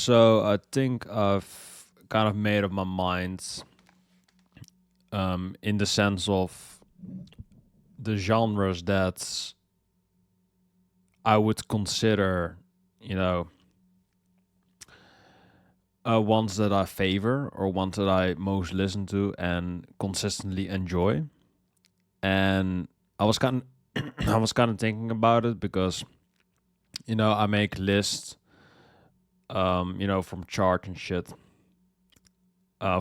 So I think I've kind of made up my mind in the sense of the genres that I would consider, you know, ones that I favor or ones that I most listen to and consistently enjoy. And I was kind of, I was kind of thinking about it because I make lists, from chart and shit,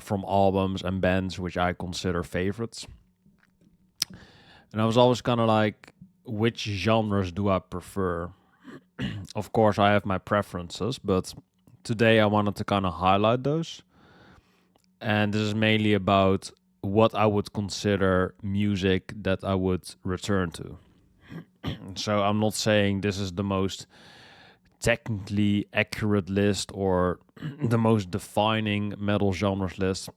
from albums and bands which I consider favorites. And I was always kind of like, which genres do I prefer? Of course, I have my preferences, but today I wanted to kind of highlight those. And this is mainly about what I would consider music that I would return to. So I'm not saying this is the most technically accurate list or the most defining metal genres list.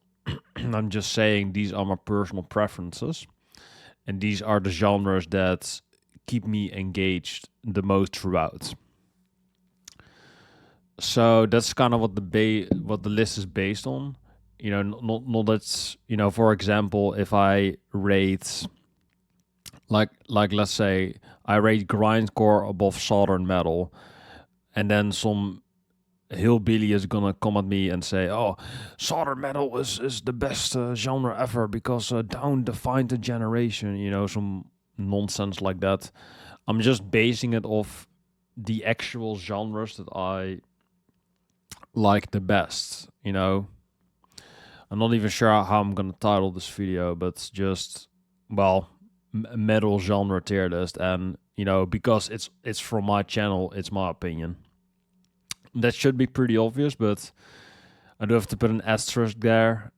I'm just saying these are my personal preferences. And these are the genres that keep me engaged the most throughout. So that's kind of what the list is based on. Not that for example, if I rate like let's say I rate grindcore above southern metal, and then some hillbilly is gonna come at me and say, "Oh, southern metal is the best genre ever because down defined the generation." Some nonsense like that. I'm just basing it off the actual genres that I like the best. I'm not even sure how I'm gonna title this video, but it's just metal genre tier list, and because it's from my channel, it's my opinion. That should be pretty obvious, but I do have to put an asterisk there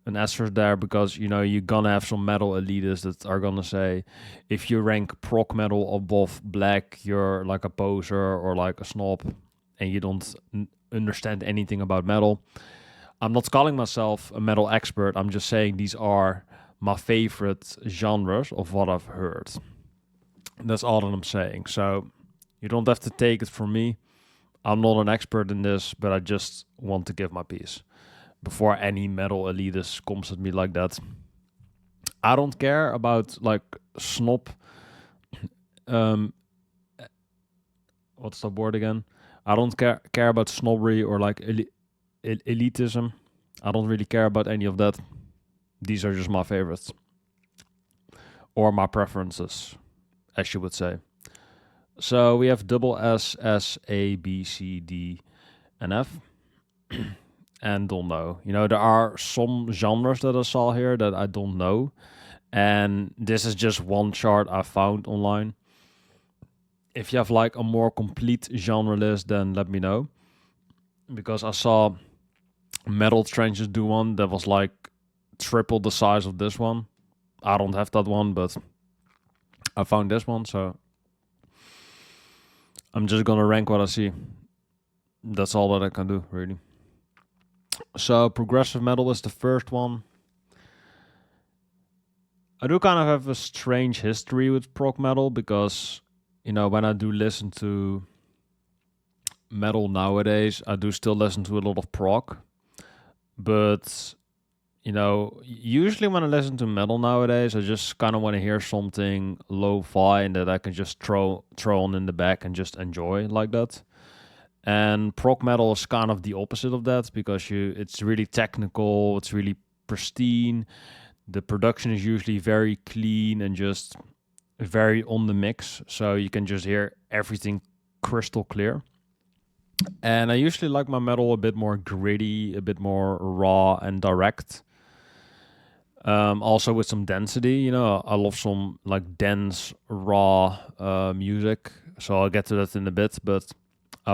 because you're gonna have some metal elitists that are gonna say if you rank prog metal above black, you're like a poser or like a snob, and you don't understand anything about metal. I'm not calling myself a metal expert. I'm just saying these are my favorite genres of what I've heard. That's all that I'm saying. So you don't have to take it from me. I'm not an expert in this, but I just want to give my piece before any metal elitist comes at me like that. I don't care about like snob. What's the word again? I don't care about snobbery or like elitism. I don't really care about any of that. These are just my favorites or my preferences, as you would say. So we have double S, S, A, B, C, D, and F. And don't know. There are some genres that I saw here that I don't know. And this is just one chart I found online. If you have like a more complete genre list, then let me know. Because I saw Metal Trenches do one that was like triple the size of this one. I don't have that one, but I found this one, so I'm just gonna rank what I see. That's all that I can do, really. So progressive metal is the first one. I do kind of have a strange history with prog metal because, when I do listen to metal nowadays, I do still listen to a lot of prog. But, usually when I listen to metal nowadays, I just kind of want to hear something lo-fi and that I can just throw on in the back and just enjoy like that. And prog metal is kind of the opposite of that because it's really technical, it's really pristine. The production is usually very clean and just very on the mix, so you can just hear everything crystal clear. And I usually like my metal a bit more gritty, a bit more raw and direct. Also with some density, I love some like dense, raw music. So I'll get to that in a bit, but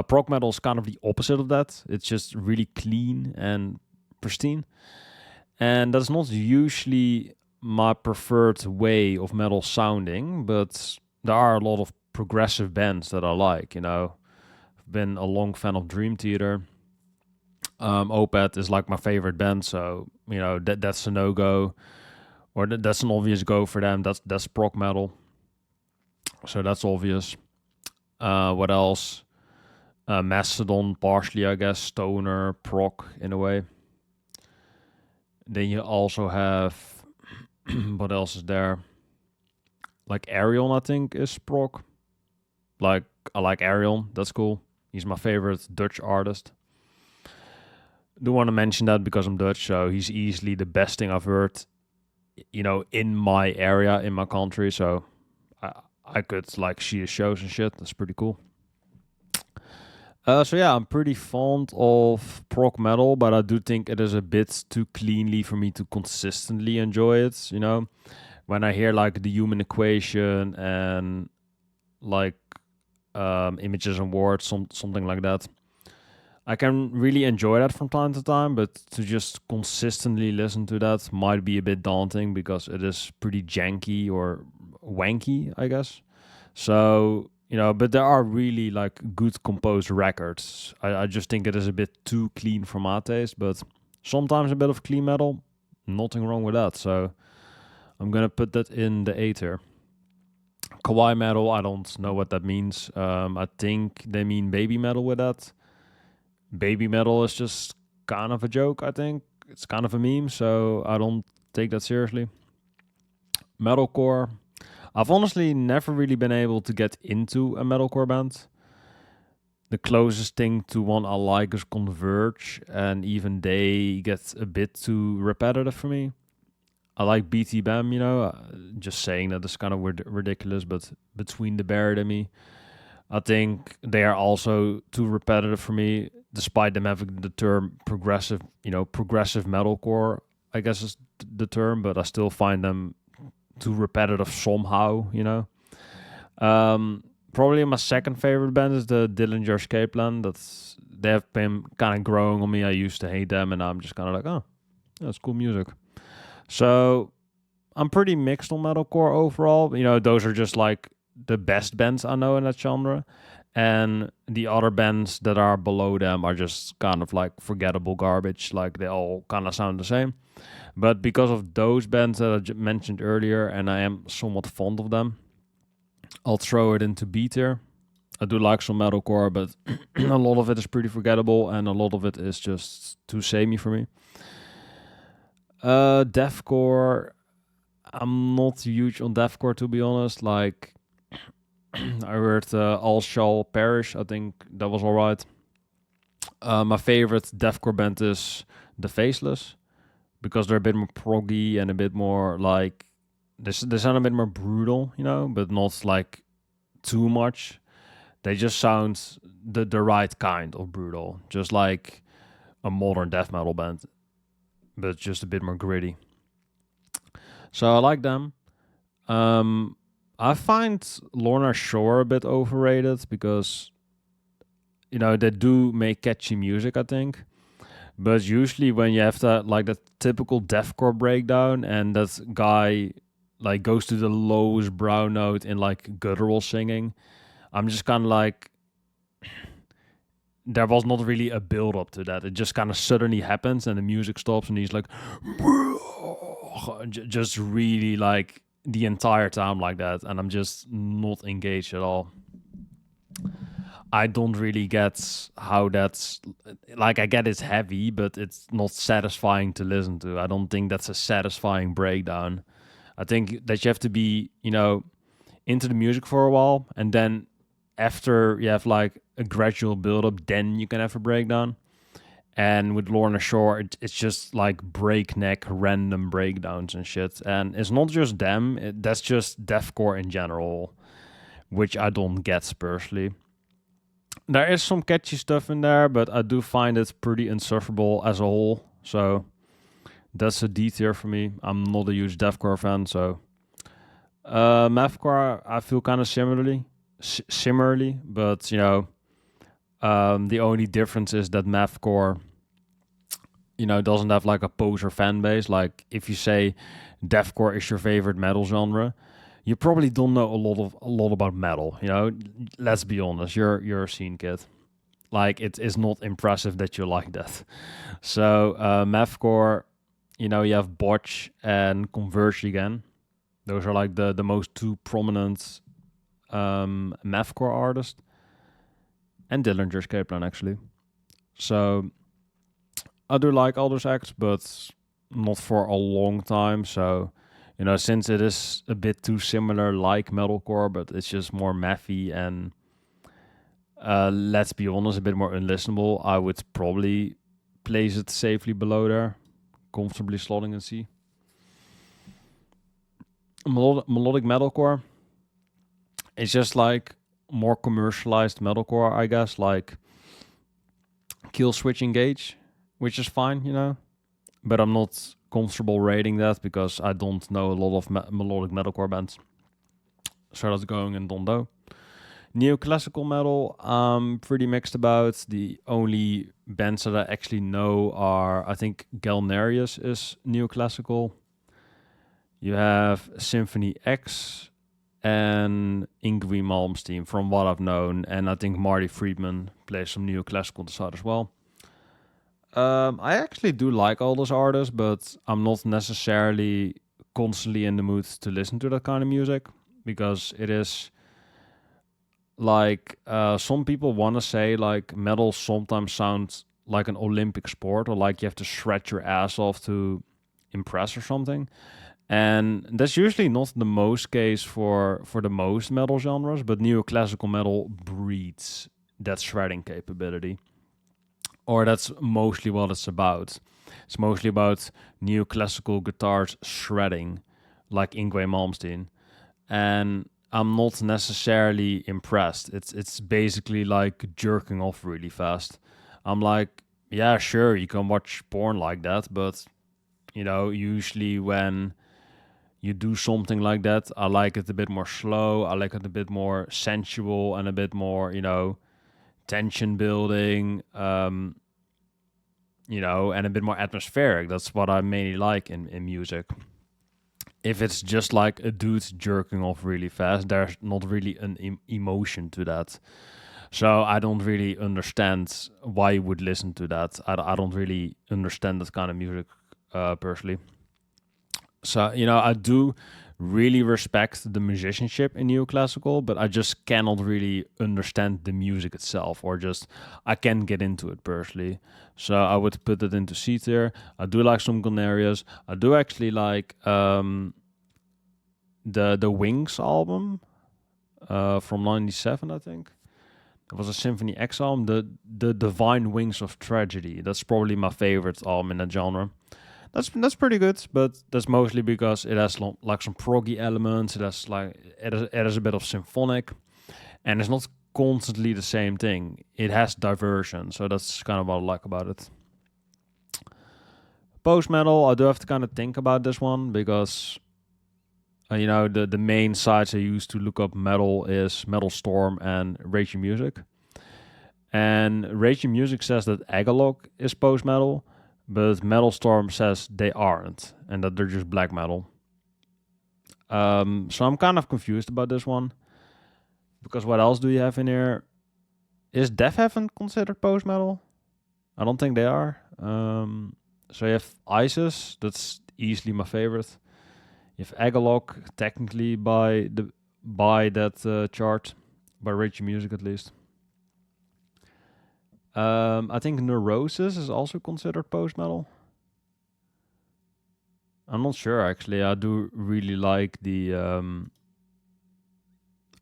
prog metal is kind of the opposite of that. It's just really clean and pristine. And that's not usually my preferred way of metal sounding, but there are a lot of progressive bands that I like, I've been a long fan of Dream Theater. Opeth is like my favorite band, so, that's a no-go. Or that's an obvious go for them. That's prog metal. So that's obvious. What else? Mastodon, partially, I guess, stoner, prog in a way. Then you also have what else is there? Like Arion, I think, is prog. Like I like Arion, that's cool. He's my favorite Dutch artist. Do want to mention that because I'm Dutch, so he's easily the best thing I've heard, in my area, in my country. So I, I could like see his shows and shit. That's pretty cool. So yeah, I'm pretty fond of prog metal, but I do think it is a bit too cleanly for me to consistently enjoy it. When I hear like the Human Equation and like Images and Words, something like that, I can really enjoy that from time to time, but to just consistently listen to that might be a bit daunting because it is pretty janky or wanky, I guess. So, but there are really like good composed records. I just think it is a bit too clean for my taste, but sometimes a bit of clean metal, nothing wrong with that. So I'm gonna put that in the A tier. Kawaii metal, I don't know what that means. I think they mean baby metal with that. Baby metal is just kind of a joke, I think. It's kind of a meme, so I don't take that seriously. Metalcore. I've honestly never really been able to get into a metalcore band. The closest thing to one I like is Converge, and even they get a bit too repetitive for me. I like BT Bam, just saying that is kind of ridiculous, but Between the Buried and Me, I think they are also too repetitive for me, despite them having the term progressive, progressive metalcore, I guess is the term, but I still find them too repetitive somehow. Probably my second favorite band is the Dillinger Escape Plan. They have been kind of growing on me. I used to hate them, and I'm just kind of like, oh, that's cool music. So I'm pretty mixed on metalcore overall. Those are just like the best bands I know in that genre. And the other bands that are below them are just kind of like forgettable garbage. Like they all kind of sound the same. But because of those bands that I mentioned earlier, and I am somewhat fond of them, I'll throw it into B tier. I do like some metalcore, but a lot of it is pretty forgettable, and a lot of it is just too samey for me. Deathcore, I'm not huge on deathcore, to be honest. Like, I heard All Shall Perish. I think that was alright. My favorite deathcore band is The Faceless, because they're a bit more proggy and a bit more like they sound a bit more brutal, but not like too much. They just sound the right kind of brutal, just like a modern death metal band, but just a bit more gritty. So I like them. I find Lorna Shore a bit overrated because they do make catchy music, I think. But usually when you have that typical deathcore breakdown and that guy like goes to the lowest brown note in like guttural singing, I'm just kind of like, there was not really a build up to that. It just kind of suddenly happens and the music stops and he's like, just really like the entire time like that. And I'm just not engaged at all. I don't really get how that's like. I get it's heavy, but it's not satisfying to listen to. I don't think that's a satisfying breakdown. I think that you have to be, into the music for a while, and then after you have like a gradual build up, then you can have a breakdown. And with Lorna Shore, it's just like breakneck random breakdowns and shit. And it's not just them, that's just deathcore in general, which I don't get personally. There is some catchy stuff in there, but I do find it pretty insufferable as a whole. So that's a D tier for me. I'm not a huge deathcore fan, so mathcore I feel kind of similarly, but the only difference is that mathcore, doesn't have like a poser fan base. Like if you say deathcore is your favorite metal genre, you probably don't know a lot about metal. Let's be honest. You're a scene kid. Like it is not impressive that you like that. So mathcore, you have Botch and Converge again. Those are like the most two prominent mathcore artists. and Dillinger Escape Plan actually. So I do like all those acts, but not for a long time. So since it is a bit too similar, like metalcore, but it's just more mathy and let's be honest, a bit more unlistenable, I would probably place it safely below there, comfortably slotting in C. Melodic metalcore, it's just like more commercialized metalcore, I guess, like Kill Switch Engage, which is fine, but I'm not comfortable rating that because I don't know a lot of melodic metalcore bands. So that's going in Dondo. Neoclassical metal, I'm pretty mixed about. The only bands that I actually know are, I think Galnerius is neoclassical. You have Symphony X and Yngwie Malmsteen from what I've known. And I think Marty Friedman plays some neoclassical on the side as well. I actually do like all those artists, but I'm not necessarily constantly in the mood to listen to that kind of music because it is like some people want to say like metal sometimes sounds like an Olympic sport or like you have to shred your ass off to impress or something. And that's usually not the most case for the most metal genres, but neoclassical metal breeds that shredding capability. Or that's mostly what it's about. It's mostly about neoclassical guitars shredding, like Yngwie Malmsteen. And I'm not necessarily impressed. It's basically like jerking off really fast. I'm like, yeah, sure, you can watch porn like that, but usually when you do something like that, I like it a bit more slow. I like it a bit more sensual and a bit more, tension building. And a bit more atmospheric. That's what I mainly like in music. If it's just like a dude jerking off really fast, there's not really an emotion to that. So I don't really understand why you would listen to that. I don't really understand that kind of music personally. So, I do really respect the musicianship in neoclassical, but I just cannot really understand the music itself, or just I can't get into it personally. So I would put it into C tier. I do like some Gonerias. I do actually like the Wings album from '97, I think. It was a Symphony X album, the Divine Wings of Tragedy. That's probably my favorite album in that genre. That's pretty good, but that's mostly because it has like some proggy elements. It has a bit of symphonic, and it's not constantly the same thing. It has diversion, so that's kind of what I like about it. Post metal, I do have to kind of think about this one because the main sites I use to look up metal is Metal Storm and Raging Music, and Raging Music says that Agalog is post metal. But Metal Storm says they aren't, and that they're just black metal. So I'm kind of confused about this one. Because what else do you have in here? Is Death Heaven considered post metal? I don't think they are. So you have ISIS, that's easily my favorite. You have Agalog, technically by that chart, by Raging Music at least. I think Neurosis is also considered post metal. I'm not sure actually. I do really like the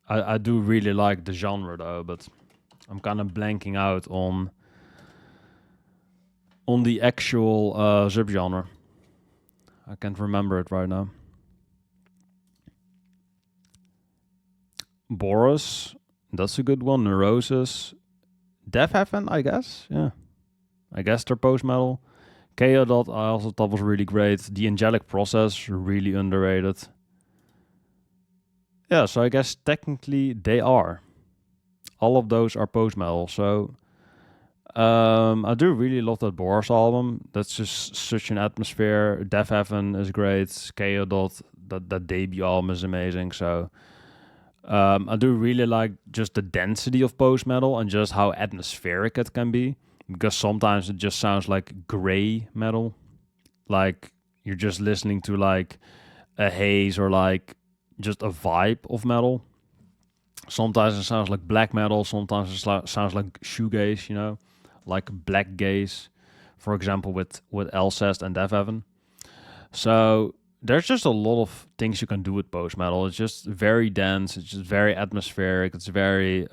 I do really like the genre though, but I'm kind of blanking out on the actual subgenre. I can't remember it right now. Boris, that's a good one. Neurosis, Death Heaven, I guess. Yeah, I guess they're post metal. KO Dot, I also thought was really great. The Angelic Process, really underrated. Yeah, so I guess technically they are. All of those are post metal. So I do really love that Boris album. That's just such an atmosphere. Death Heaven is great. KO Dot, that debut album is amazing. So I do really like just the density of post metal and just how atmospheric it can be. Because sometimes it just sounds like gray metal. Like you're just listening to like a haze or like just a vibe of metal. Sometimes it sounds like black metal. Sometimes it sounds like shoegaze. Like black gaze, for example, with Alcest and Death Heaven. So there's just a lot of things you can do with post metal. It's just very dense. It's just very atmospheric. It's very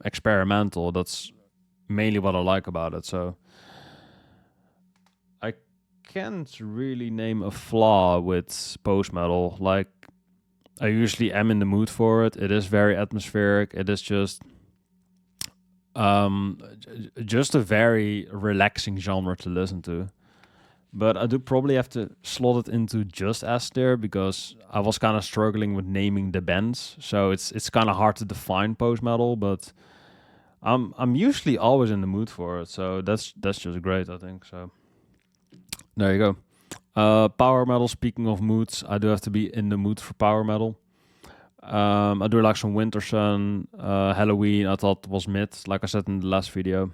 experimental. That's mainly what I like about it. So I can't really name a flaw with post metal. Like, I usually am in the mood for it. It is very atmospheric. It is just a very relaxing genre to listen to. But I do probably have to slot it into just S tier because I was kind of struggling with naming the bands. So it's kind of hard to define post metal, but I'm usually always in the mood for it. So that's just great, I think. So there you go. Power metal. Speaking of moods, I do have to be in the mood for power metal. I do like some Winter Sun, Halloween. I thought was mid, like I said in the last video.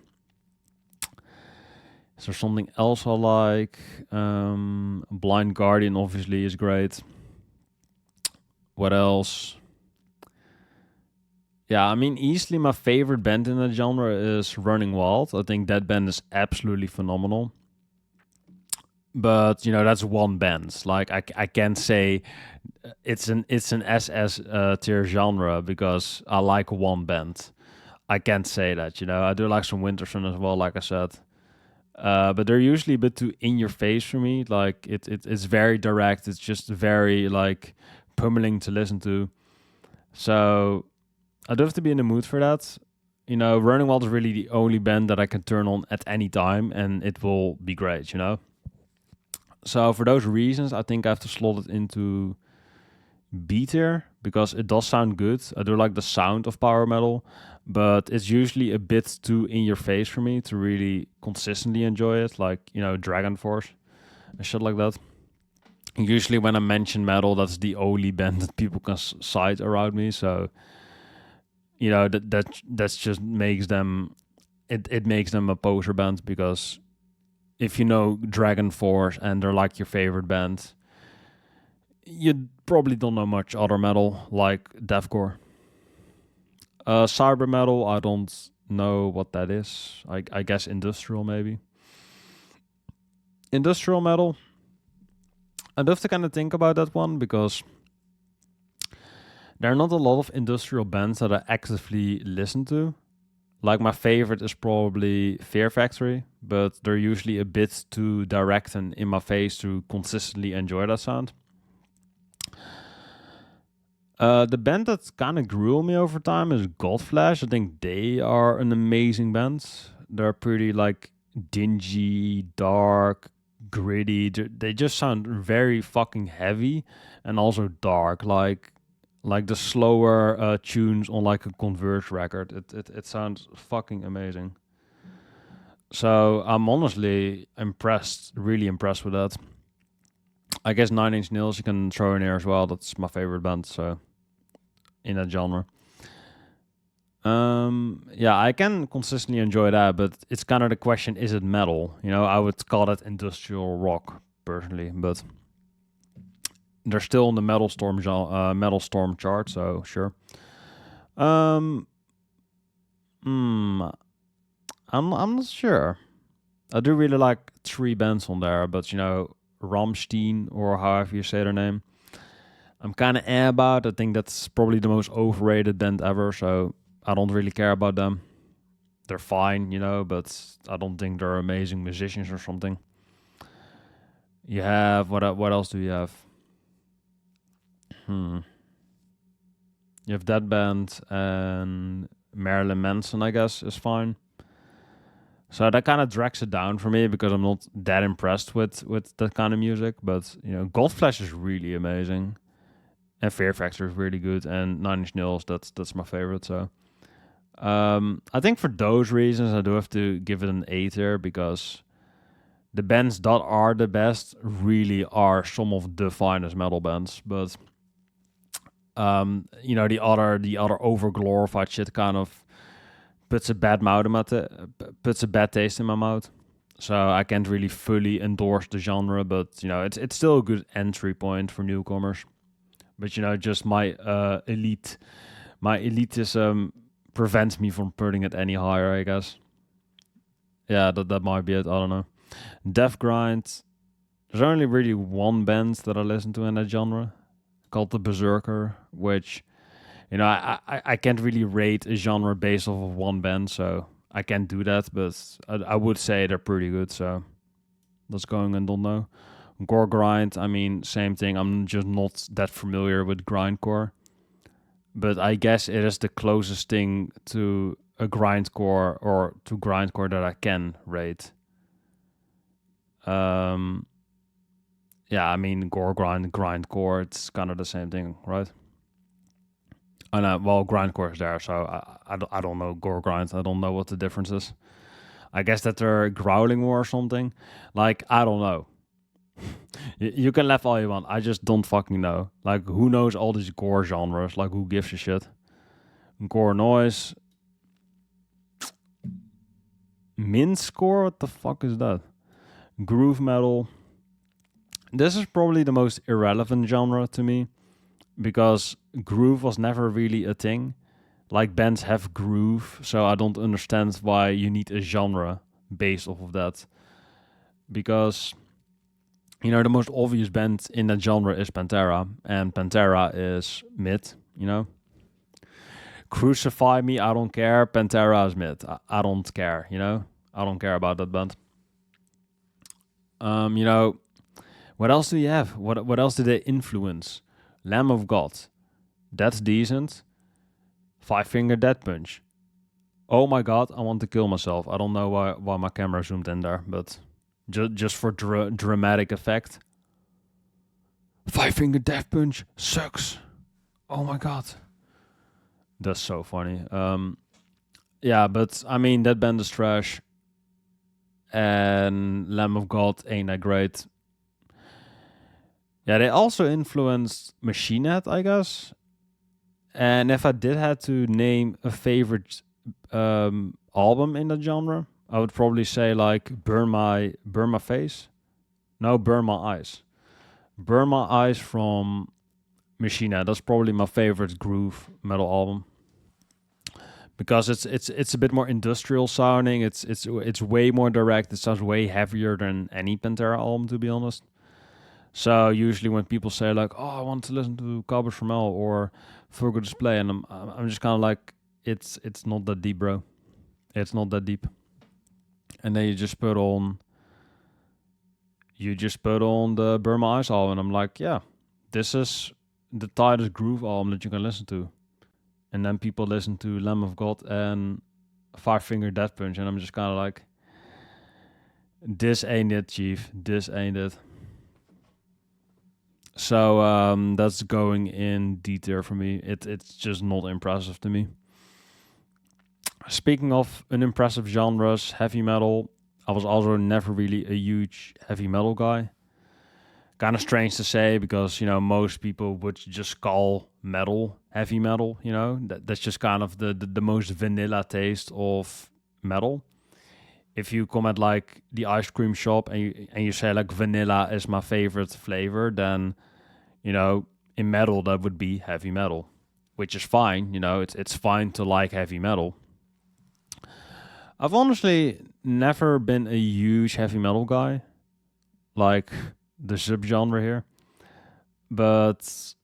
Is there something else I like? Blind Guardian obviously is great. What else? Yeah, I mean, easily my favorite band in that genre is Running Wild. I think that band is absolutely phenomenal. But that's one band. Like I can't say it's an SS tier genre because I like one band. I can't say that. I do like some Winter Sun as well, like I said. But they're usually a bit too in your face for me. Like it's very direct. It's just very like pummeling to listen to. So I do have to be in the mood for that. Running Wild is really the only band that I can turn on at any time and it will be great, So for those reasons, I think I have to slot it into B tier because it does sound good. I do like the sound of power metal, but it's usually a bit too in your face for me to really consistently enjoy it, like, Dragon Force and shit like that. Usually when I mention metal, that's the only band that people can cite around me. So, that's just makes them, it makes them a poser band because if you know Dragon Force and they're like your favorite band, you probably don't know much other metal like deathcore. Cyber metal, I don't know what that is. I guess industrial maybe. Industrial metal, I'd have to kind of think about that one because there are not a lot of industrial bands that I actively listen to. Like my favorite is probably Fear Factory, but they're usually a bit too direct and in my face to consistently enjoy that sound. The band that kind of grew on me over time is Godflesh. I think they are an amazing band. They're pretty like dingy, dark, gritty. They just sound very fucking heavy and also dark, like the slower tunes on like a Converge record. It sounds fucking amazing. So I'm honestly impressed, really impressed with that. I guess Nine Inch Nails you can throw in here as well. That's my favorite band, so in that genre. Yeah, I can consistently enjoy that, but it's kind of the question: is it metal? I would call it industrial rock personally, but they're still in the metal storm chart, so sure. I'm not sure. I do really like 3 bands on there, but Rammstein or however you say their name, I'm kind of about. I think that's probably the most overrated band ever, so I don't really care about them. They're fine, but I don't think they're amazing musicians or something. You have what else do you have? You have that band and Marilyn Manson, I guess, is fine. So that kind of drags it down for me because I'm not that impressed with that kind of music. But Godflesh is really amazing, and Fear Factory is really good, and Nine Inch Nails that's my favorite. So I think for those reasons I do have to give it an A tier because the bands that are the best really are some of the finest metal bands. But the other over glorified shit kind of puts a bad taste in my mouth. So I can't really fully endorse the genre, but it's still a good entry point for newcomers. But just my elite my elitism prevents me from putting it any higher, I guess. Yeah, that might be it. I don't know. Death Grind. There's only really one band that I listen to in that genre, called the Berserker, which, you know, I can't really rate a genre based off of one band, so I can't do that, but I would say they're pretty good, so that's going and don't know. Gore Grind, I mean, same thing. I'm just not that familiar with grindcore, but I guess it is the closest thing to a grindcore or to grindcore that I can rate. Yeah, I mean, gore grind, grindcore, it's kind of the same thing, right? I know, well, grindcore is there, so I don't know gore grind. I don't know what the difference is. I guess that they're growling more or something. Like, I don't know. You can laugh all you want. I just don't fucking know. Like, who knows all these gore genres? Like, who gives a shit? Gore noise. Mincecore? What the fuck is that? Groove metal. This is probably the most irrelevant genre to me because groove was never really a thing. Like, bands have groove, so I don't understand why you need a genre based off of that. Because, you know, the most obvious band in that genre is Pantera, and Pantera is mid, you know. Crucify me, I don't care. Pantera is mid. I don't care, you know. I don't care about that band. You know, what else do you have? What else did they influence? Lamb of God. That's decent. Five Finger Death Punch. Oh my god, I want to kill myself. I don't know why my camera zoomed in there, but just for dramatic effect. Five Finger Death Punch sucks. Oh my god. That's so funny. Yeah, but I mean, that band is trash. And Lamb of God ain't that great. Yeah, they also influenced Machine Head, I guess. And if I did have to name a favorite album in that genre, I would probably say like Burn My Face. No, Burn My Eyes. Burn My Eyes from Machine Head. That's probably my favorite groove metal album. Because it's a bit more industrial sounding. It's way more direct. It sounds way heavier than any Pantera album, to be honest. So usually when people say like, "Oh, I want to listen to Cowboys from Hell or Vulgar Display," and I'm just kind of like, it's not that deep, bro. It's not that deep. And then you just put on the Burn My Eyes album, and I'm like, yeah, this is the tightest groove album that you can listen to. And then people listen to Lamb of God and Five Finger Death Punch, and I'm just kind of like, this ain't it, Chief. This ain't it. So that's going in detail for me. It's just not impressive to me. Speaking of unimpressive genres, heavy metal. I was also never really a huge heavy metal guy. Kind of strange to say because, you know, most people would just call metal heavy metal, you know. That's just kind of the most vanilla taste of metal. If you come at like the ice cream shop and you say like vanilla is my favorite flavor, then, you know, in metal that would be heavy metal, which is fine. You know, it's fine to like heavy metal. I've honestly never been a huge heavy metal guy, like the subgenre here, but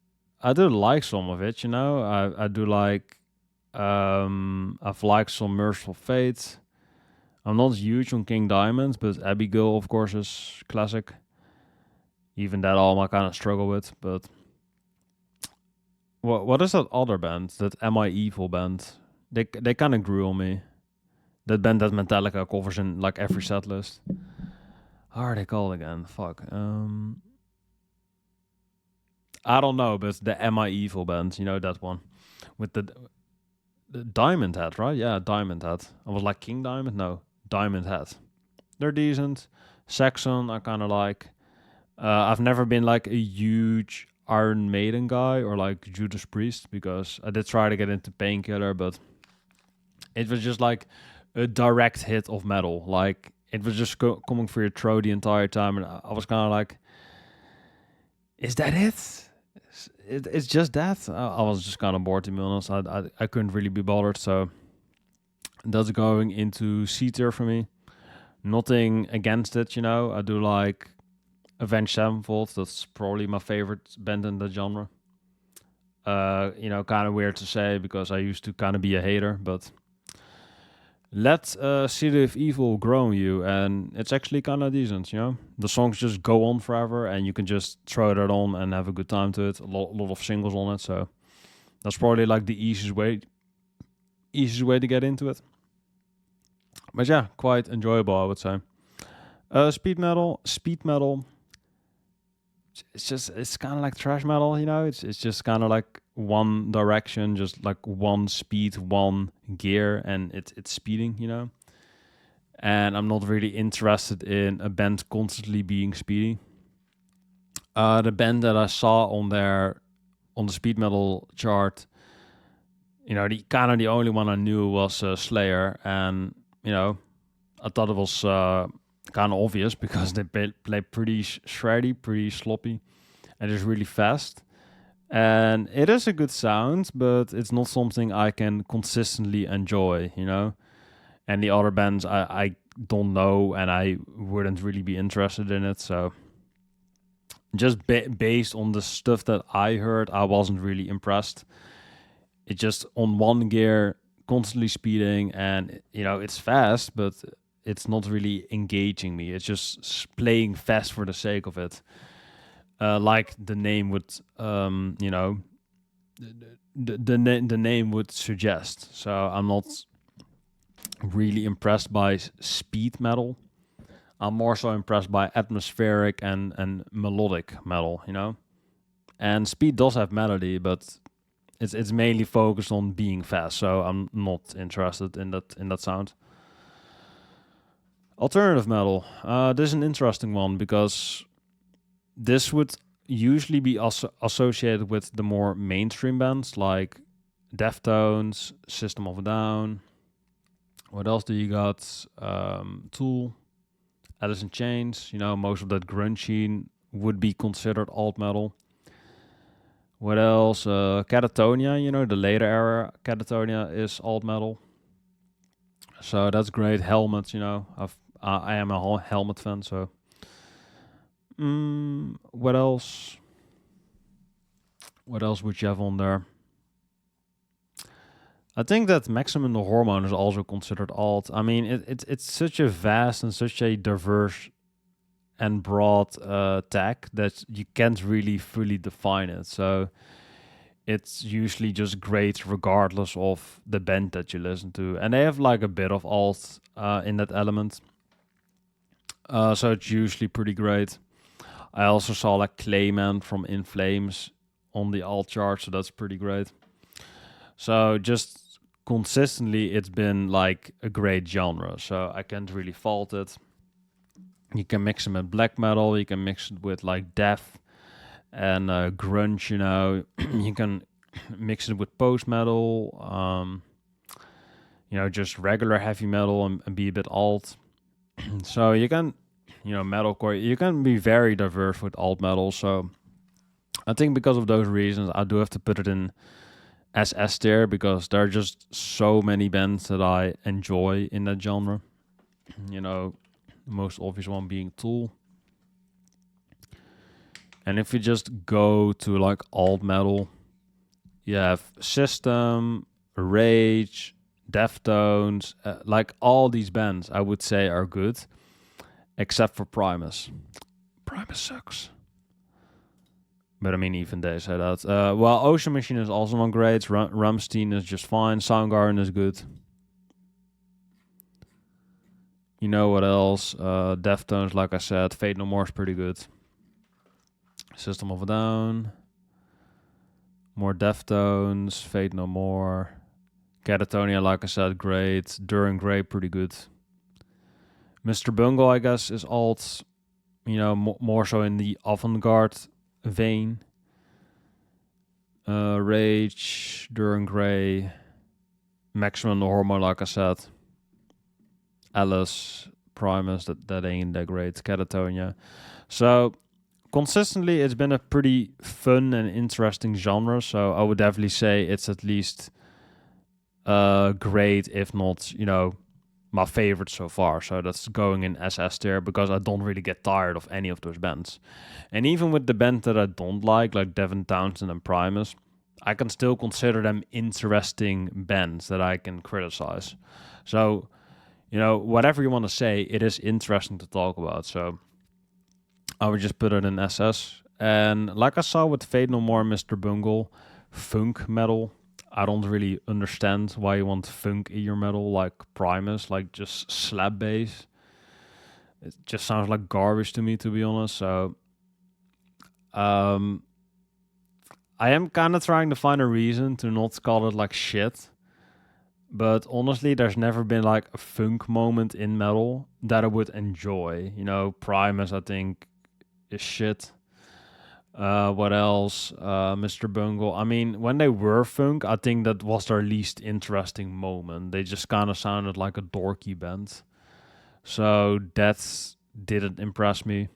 I do like some of it. You know, I do like. I've liked some Merciful Fate. I'm not huge on King Diamond, but Abigail, of course, is classic. Even that album I kind of struggle with, but what is that other band? That Am I Evil band? They kind of grew on me. That band that Metallica covers in like every set list. How are they called again? Fuck. I don't know, but the Am I Evil band, you know that one with the Diamond Head, right? Yeah, Diamond Head. I was like King Diamond, no, Diamond Head. They're decent. Saxon, I kind of like. I've never been like a huge Iron Maiden guy or like Judas Priest because I did try to get into Painkiller, but it was just like a direct hit of metal. Like it was just coming for your throat the entire time, and I was kind of like, "Is that it? it's just that I was just kind of bored, to be honest. I couldn't really be bothered, so that's going into C tier for me. Nothing against it, you know. I do like Avenged Sevenfold. That's probably my favorite band in the genre. You know, kind of weird to say because I used to kind of be a hater, but let City of Evil grow on you, and it's actually kind of decent, you know. The songs just go on forever, and you can just throw that on and have a good time to it. A lot of singles on it, so that's probably like the easiest way to get into it. But yeah, quite enjoyable, I would say. Speed metal. It's kind of like thrash metal, you know. It's just kind of like one direction, just like one speed, one gear, and it's speeding, you know. And I'm not really interested in a band constantly being speedy. The band that I saw on the speed metal chart, you know, the only one I knew was Slayer, and you know, I thought it was kind of obvious because they play pretty shreddy, pretty sloppy, and it's really fast. And it is a good sound, but it's not something I can consistently enjoy, you know. And the other bands I don't know, and I wouldn't really be interested in it. So just based on the stuff that I heard, I wasn't really impressed. It just on one gear, constantly speeding, and you know it's fast, but it's not really engaging me. It's just playing fast for the sake of it, like the name would, you know, the name would suggest. So I'm not really impressed by speed metal. I'm more so impressed by atmospheric and melodic metal, you know. And speed does have melody, but it's mainly focused on being fast. So I'm not interested in that sound. Alternative metal. This is an interesting one because this would usually be associated with the more mainstream bands like Deftones, System of a Down. What else do you got? Tool, Alice in Chains. You know, most of that grunge scene would be considered alt metal. What else? Catatonia, you know, the later era Catatonia is alt metal. So that's great. Helmet, you know, I am a Helmet fan, so. What else? What else would you have on there? I think that Maximum the Hormone is also considered alt. I mean, it's such a vast and such a diverse and broad tag that you can't really fully define it. So it's usually just great regardless of the band that you listen to. And they have like a bit of alt in that element. So it's usually pretty great. I also saw like Clayman from In Flames on the alt chart, so that's pretty great. So just consistently, it's been like a great genre, so I can't really fault it. You can mix them with black metal, you can mix it with like death and grunge, you know. You can mix it with post metal, you know, just regular heavy metal and be a bit alt. So you can, you know, metalcore, you can be very diverse with alt metal. So I think because of those reasons, I do have to put it in as S tier because there are just so many bands that I enjoy in that genre. You know, the most obvious one being Tool. And if you just go to like alt metal, you have System, Rage, Deftones, like all these bands I would say are good, except for Primus. Primus sucks. But I mean, even they say that. Well, Ocean Machine is also not great. Rammstein is just fine. Soundgarden is good. You know what else? Deftones, like I said. Fate No More is pretty good. System of a Down. More Deftones. Fate No More. Catatonia, like I said, great. Duran Grey, pretty good. Mr. Bungle, I guess, is alt. You know, more so in the avant-garde vein. Rage, Duran Grey, Maximum the Hormone, like I said. Alice, Primus, that ain't that great. Catatonia. So consistently, it's been a pretty fun and interesting genre. So I would definitely say it's at least great, if not, my favorite so far. So that's going in SS tier because I don't really get tired of any of those bands. And even with the bands that I don't like Devin Townsend and Primus, I can still consider them interesting bands that I can criticize. So, whatever you want to say, it is interesting to talk about. So I would just put it in SS. And like I saw with Fate No More, Mr. Bungle, funk metal. I don't really understand why you want funk in your metal like Primus, like just slap bass. It just sounds like garbage to me, to be honest. So, I am kind of trying to find a reason to not call it like shit. But honestly, there's never been like a funk moment in metal that I would enjoy. Primus, I think, is shit. What else? Mr. Bungle. I mean, when they were funk, I think that was their least interesting moment. They just kind of sounded like a dorky band. So that didn't impress me.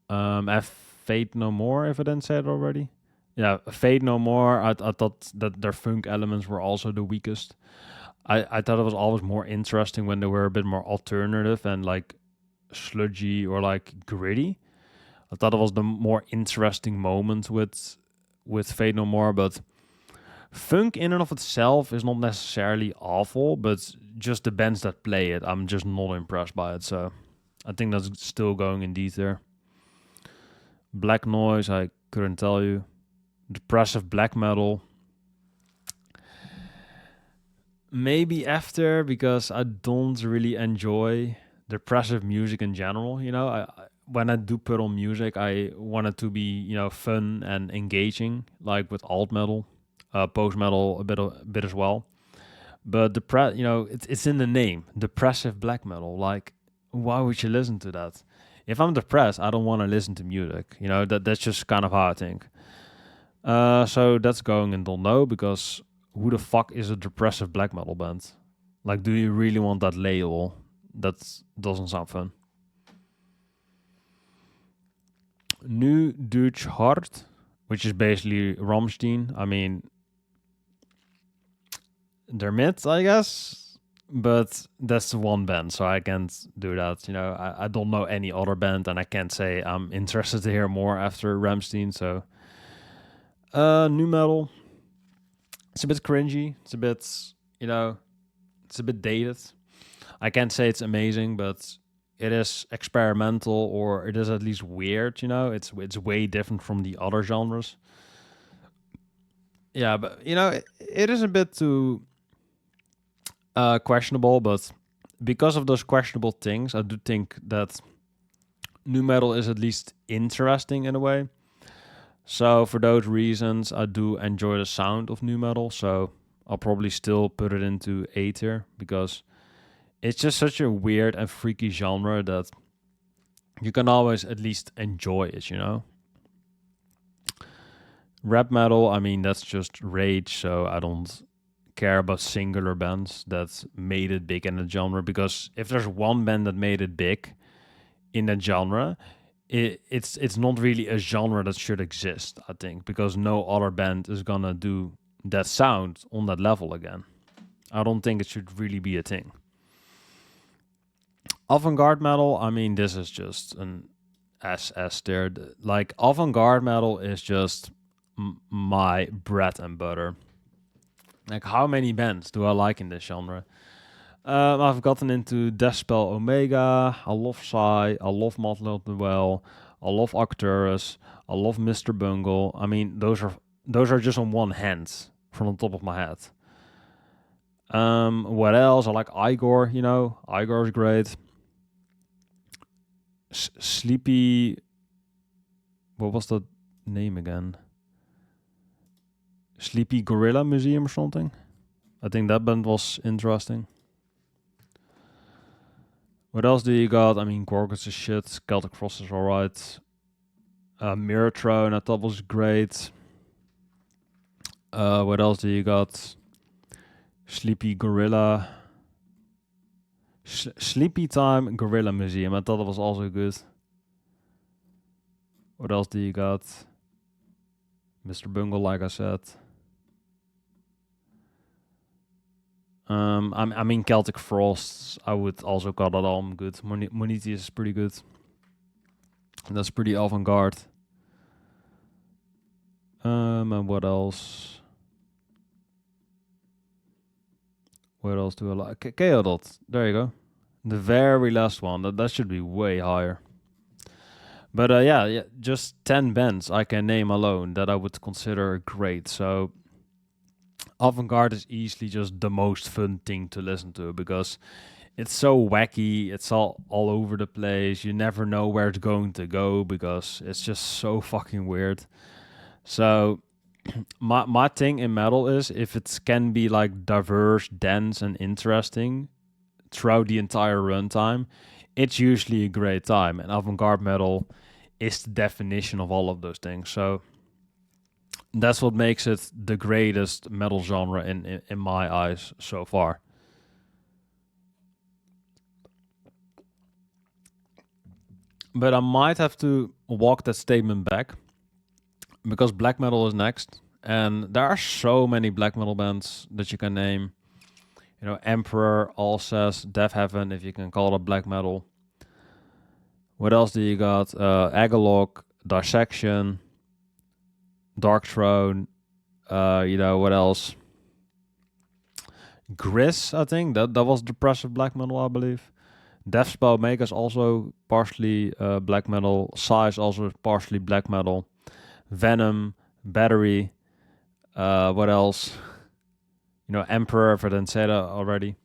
Have Fate No More, if I didn't say it already. Yeah, Fate No More, I thought that their funk elements were also the weakest. I thought it was always more interesting when they were a bit more alternative and like sludgy or like gritty. I thought it was the more interesting moment with Fate No More, but funk in and of itself is not necessarily awful, but just the bands that play it, I'm just not impressed by it. So I think that's still going in D there. Black noise, I couldn't tell you. Depressive black metal. Maybe after, because I don't really enjoy depressive music in general. When I do put on music, I want it to be fun and engaging, like with alt metal, post metal a bit as well. But it's in the name, depressive black metal. Like, why would you listen to that? If I'm depressed, I don't want to listen to music. That's just kind of how I think. So that's going in don't know, because who the fuck is a depressive black metal band? Like, do you really want that label? That doesn't sound fun. Nu Deutsch Hard, which is basically Rammstein. I mean, they're mid, I guess, but that's the one band, so I can't do that. I don't know any other band, and I can't say I'm interested to hear more after Rammstein. So, nu metal. It's a bit cringy. It's a bit, it's a bit dated. I can't say it's amazing, but it is experimental, or it is at least weird. It's way different from the other genres. Yeah, but it is a bit too questionable. But because of those questionable things, I do think that nu metal is at least interesting in a way. So for those reasons, I do enjoy the sound of nu metal. So I'll probably still put it into A tier, because it's just such a weird and freaky genre that you can always at least enjoy it, Rap metal, I mean, that's just rage, so I don't care about singular bands that made it big in the genre, because if there's one band that made it big in that genre, it's not really a genre that should exist, I think, because no other band is gonna do that sound on that level again. I don't think it should really be a thing. Avant-garde metal, I mean, this is just an SS there. Like, avant-garde metal is just my bread and butter. Like, how many bands do I like in this genre? I've gotten into Deathspell Omega. I love Psy. I love Motley Well. I love Arcturus. I love Mr. Bungle. I mean, those are just on one hand from the top of my head. What else? I like Igor. Igor is great. Sleepy. What was that name again? Sleepy Gorilla Museum or something. I think that band was interesting. What else do you got? I mean, Gorgons is shit. Celtic Frost is alright. Mirrorthrone, I thought was great. What else do you got? Sleepy Gorilla. Sleepy Time Gorilla Museum. I thought it was also good. What else do you got? Mr. Bungle, like I said. I mean, Celtic Frosts, I would also call that album good. Moniti is pretty good. That's pretty avant-garde. And what else? What else do I like? Chaodot. There you go. The very last one. That should be way higher. But yeah, just 10 bands I can name alone that I would consider great. So avant-garde is easily just the most fun thing to listen to because it's so wacky. It's all over the place. You never know where it's going to go because it's just so fucking weird. So my thing in metal is if it can be like diverse, dense, and interesting throughout the entire runtime, it's usually a great time. And avant-garde metal is the definition of all of those things. So that's what makes it the greatest metal genre in my eyes so far. But I might have to walk that statement back because black metal is next. And there are so many black metal bands that you can name. You know, Emperor, Alcest, Death Heaven, if you can call it black metal. What else do you got? Agalog, Dissection, Dark Throne. What else? Gris, I think. That was depressive black metal, I believe. Deathspell Omega is also partially black metal. Psy is also partially black metal. Venom, Battery. What else? Emperor, if I didn't say that already.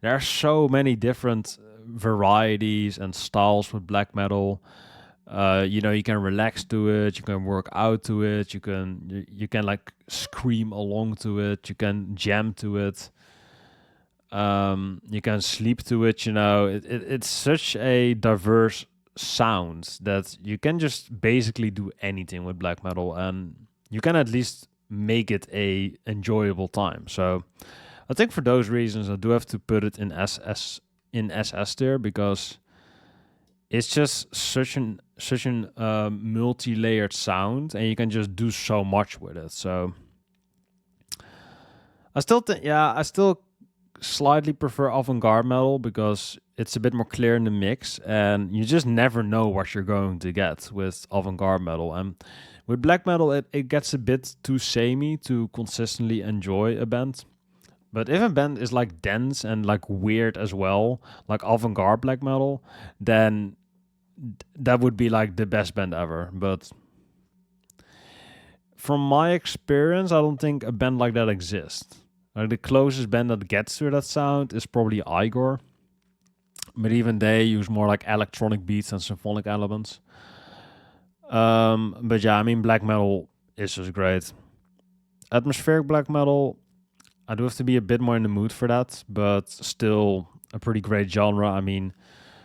There are so many different varieties and styles with black metal. You can relax to it, you can work out to it, you can like scream along to it, you can jam to it, you can sleep to it. It's such a diverse sound that you can just basically do anything with black metal, and you can at least make it a enjoyable time. So I think for those reasons I do have to put it in SS tier because it's just such an multi-layered sound, and you can just do so much with it. So I still slightly prefer avant-garde metal because it's a bit more clear in the mix, and you just never know what you're going to get with avant-garde metal. And with black metal, it gets a bit too samey to consistently enjoy a band. But if a band is like dense and like weird as well, like avant-garde black metal, then that would be like the best band ever. But from my experience, I don't think a band like that exists. Like the closest band that gets to that sound is probably Igor. But even they use more like electronic beats and symphonic elements. But yeah, I mean, black metal is just great. Atmospheric black metal, I do have to be a bit more in the mood for that, but still a pretty great genre. I mean,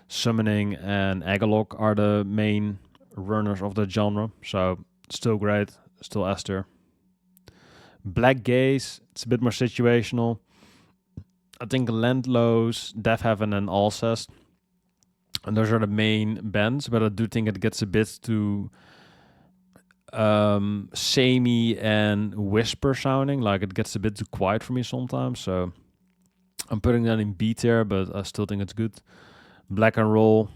Summoning and Agalog are the main runners of that genre, so still great, still Esther. Black Gaze, it's a bit more situational. I think Landlows, Death Heaven, and Alcest, and those are the main bands, but I do think it gets a bit too samey and whisper sounding, like it gets a bit too quiet for me sometimes, so I'm putting that in B tier, but I still think it's good. Black and Roll,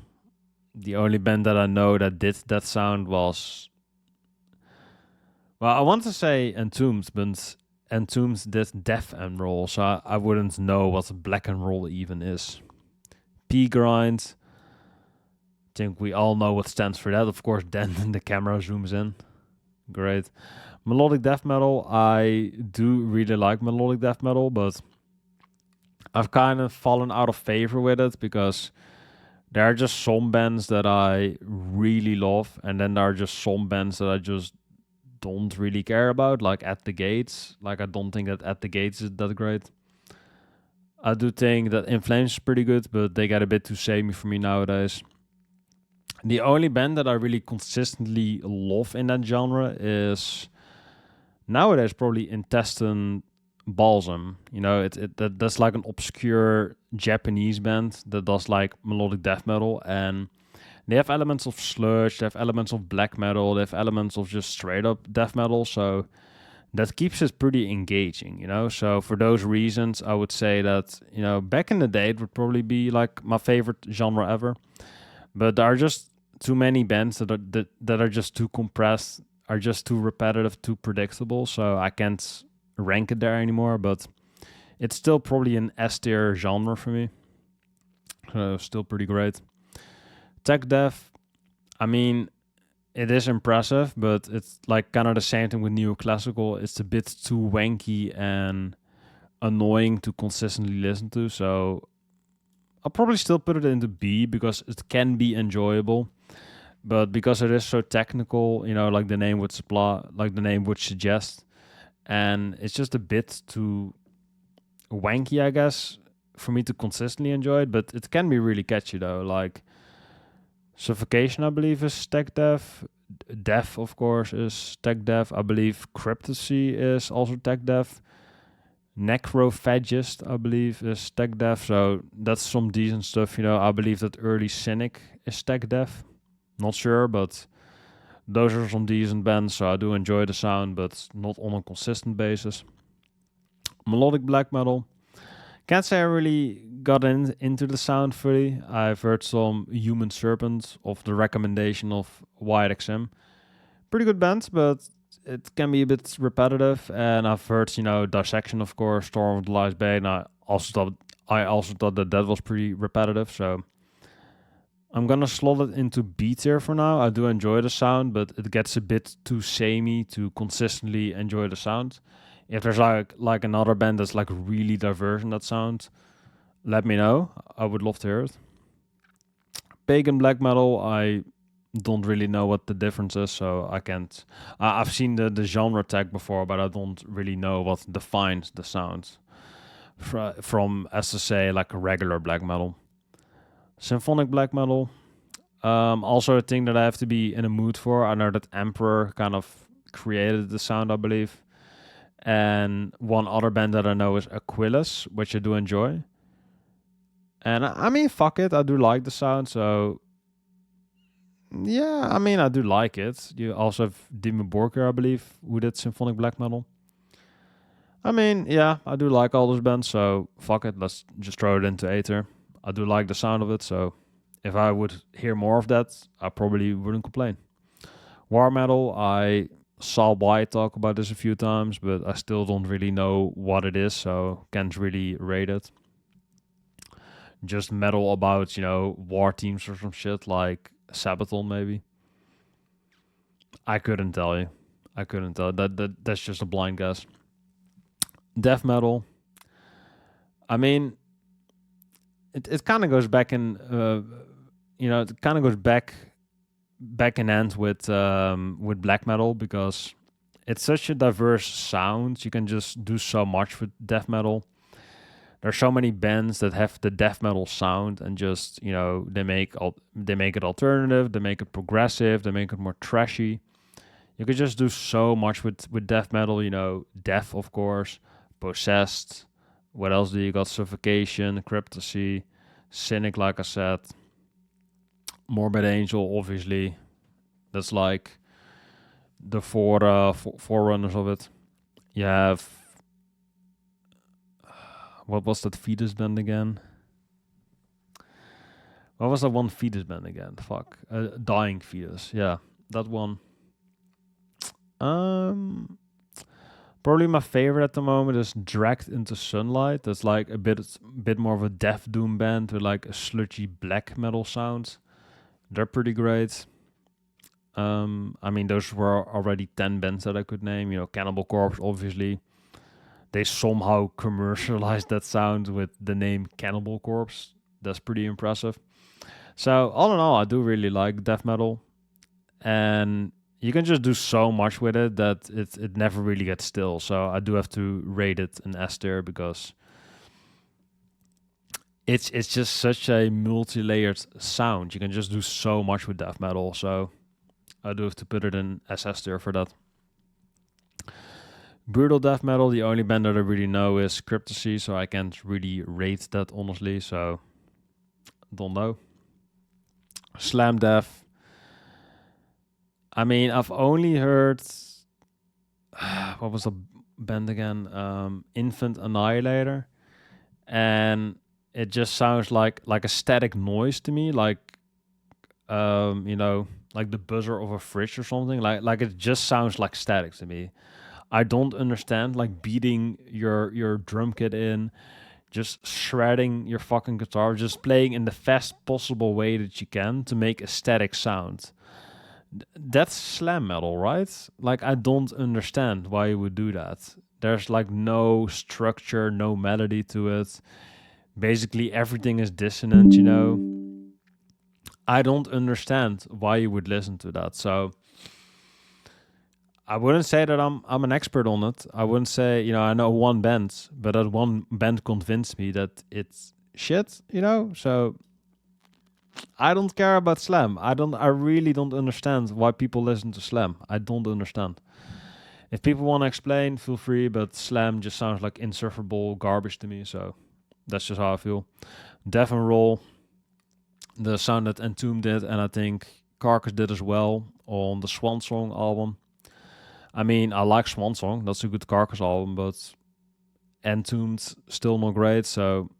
the only band that I know that did that sound was, well, I want to say Entombed, but Entombed did Death and Roll, so I wouldn't know what Black and Roll even is. P-Grind, I think we all know what stands for that, of course. Then the camera zooms in. Great. Melodic death metal, I do really like melodic death metal, but I've kind of fallen out of favor with it because there are just some bands that I really love, and then there are just some bands that I just don't really care about, like At the Gates. Like, I don't think that At the Gates is that great. I do think that In Flames is pretty good, but they get a bit too samey for me nowadays. The only band that I really consistently love in that genre is nowadays probably Intestine Balsam. That's like an obscure Japanese band that does like melodic death metal, and They have elements of sludge, they have elements of black metal, they have elements of just straight up death metal. So that keeps it pretty engaging, you know? So for those reasons, I would say that, you know, back in the day, it would probably be like my favorite genre ever. But there are just too many bands that are just too compressed, are just too repetitive, too predictable. So I can't rank it there anymore. But it's still probably an S tier genre for me. Still pretty great. Tech death, I mean, it is impressive, but it's like kind of the same thing with neoclassical. It's a bit too wanky and annoying to consistently listen to. So I'll probably still put it into B because it can be enjoyable. But because it is so technical, you know, like the name would suggest, and it's just a bit too wanky, I guess, for me to consistently enjoy it. But it can be really catchy though. Like Suffocation, I believe, is tech death. Death, of course, is tech death. I believe Cryptopsy is also tech death. Necrophagist, I believe, is tech death. So that's some decent stuff, you know. I believe that early Cynic is tech death. Not sure, but those are some decent bands. So I do enjoy the sound, but not on a consistent basis. Melodic black metal. Can't say I really got into the sound fully. I've heard some Human Serpent of the recommendation of YXM. Pretty good band, but it can be a bit repetitive. And I've heard, you know, Dissection, of course, Storm of the Last Bay, and I also thought that was pretty repetitive. So I'm gonna slot it into B tier for now. I do enjoy the sound, but it gets a bit too samey to consistently enjoy the sound. If there's like another band that's like really diverse in that sound, let me know. I would love to hear it. Pagan black metal, I don't really know what the difference is, so I can't. I've seen the genre tag before, but I don't really know what defines the sound from, as to say, like a regular black metal. Symphonic black metal, also a thing that I have to be in a mood for. I know that Emperor kind of created the sound, I believe. And one other band that I know is Aquilus, which I do enjoy. And I mean, fuck it, I do like the sound, so yeah, I mean, I do like it. You also have Dimmu Borgir, I believe, who did symphonic black metal. I mean, yeah, I do like all those bands, so fuck it, let's just throw it into Aether. I do like the sound of it, so if I would hear more of that, I probably wouldn't complain. War metal, I saw White talk about this a few times, but I still don't really know what it is, so can't really rate it. Just metal about, you know, war teams or some shit like Sabaton, maybe. I couldn't tell you. That's just a blind guess. Death metal. I mean, it kind of goes back in, you know, it kind of goes back in hand with black metal because it's such a diverse sound. You can just do so much with death metal. There's so many bands that have the death metal sound and just, you know, they make it alternative, they make it progressive, they make it more trashy. You could just do so much with death metal, you know, Death, of course, Possessed. What else do you got? Suffocation, Cryptopsy, Cynic, like I said. Morbid Angel, obviously. That's like the forerunners of it. You have, what was that Fetus band again? What was that one Fetus band again? Fuck. Dying Fetus. Yeah, that one. Probably my favorite at the moment is Dragged into Sunlight. That's like a bit more of a death doom band with like a sludgy black metal sound. They're pretty great. I mean, those were already 10 bands that I could name. You know, Cannibal Corpse, obviously. They somehow commercialized that sound with the name Cannibal Corpse. That's pretty impressive. So, all in all, I do really like death metal. And you can just do so much with it that it never really gets still. So, I do have to rate it an S tier because it's just such a multi-layered sound. You can just do so much with death metal. So, I do have to put it in SS tier for that. Brutal death metal, the only band that I really know is Cryptopsy, so I can't really rate that honestly, so don't know. Slam death. I mean, I've only heard what was the band again? Infant Annihilator, and it just sounds like a static noise to me, you know, like the buzzer of a fridge or something. Like it just sounds like static to me. I don't understand like beating your drum kit in, just shredding your fucking guitar, just playing in the fast possible way that you can to make a static sound. That's slam metal, right? Like I don't understand why you would do that. There's like no structure, no melody to it. Basically everything is dissonant, you know. I don't understand why you would listen to that. So I wouldn't say that I'm an expert on it. I wouldn't say, you know, I know one band, but that one band convinced me that it's shit, you know? So I don't care about slam. I really don't understand why people listen to slam. I don't understand. If people want to explain, feel free, but slam just sounds like insufferable garbage to me, so that's just how I feel. Death and Roll, the sound that Entomb did, and I think Carcass did as well on the Swan Song album. I mean, I like Swan Song, that's a good Carcass album, but Entombed still not great, so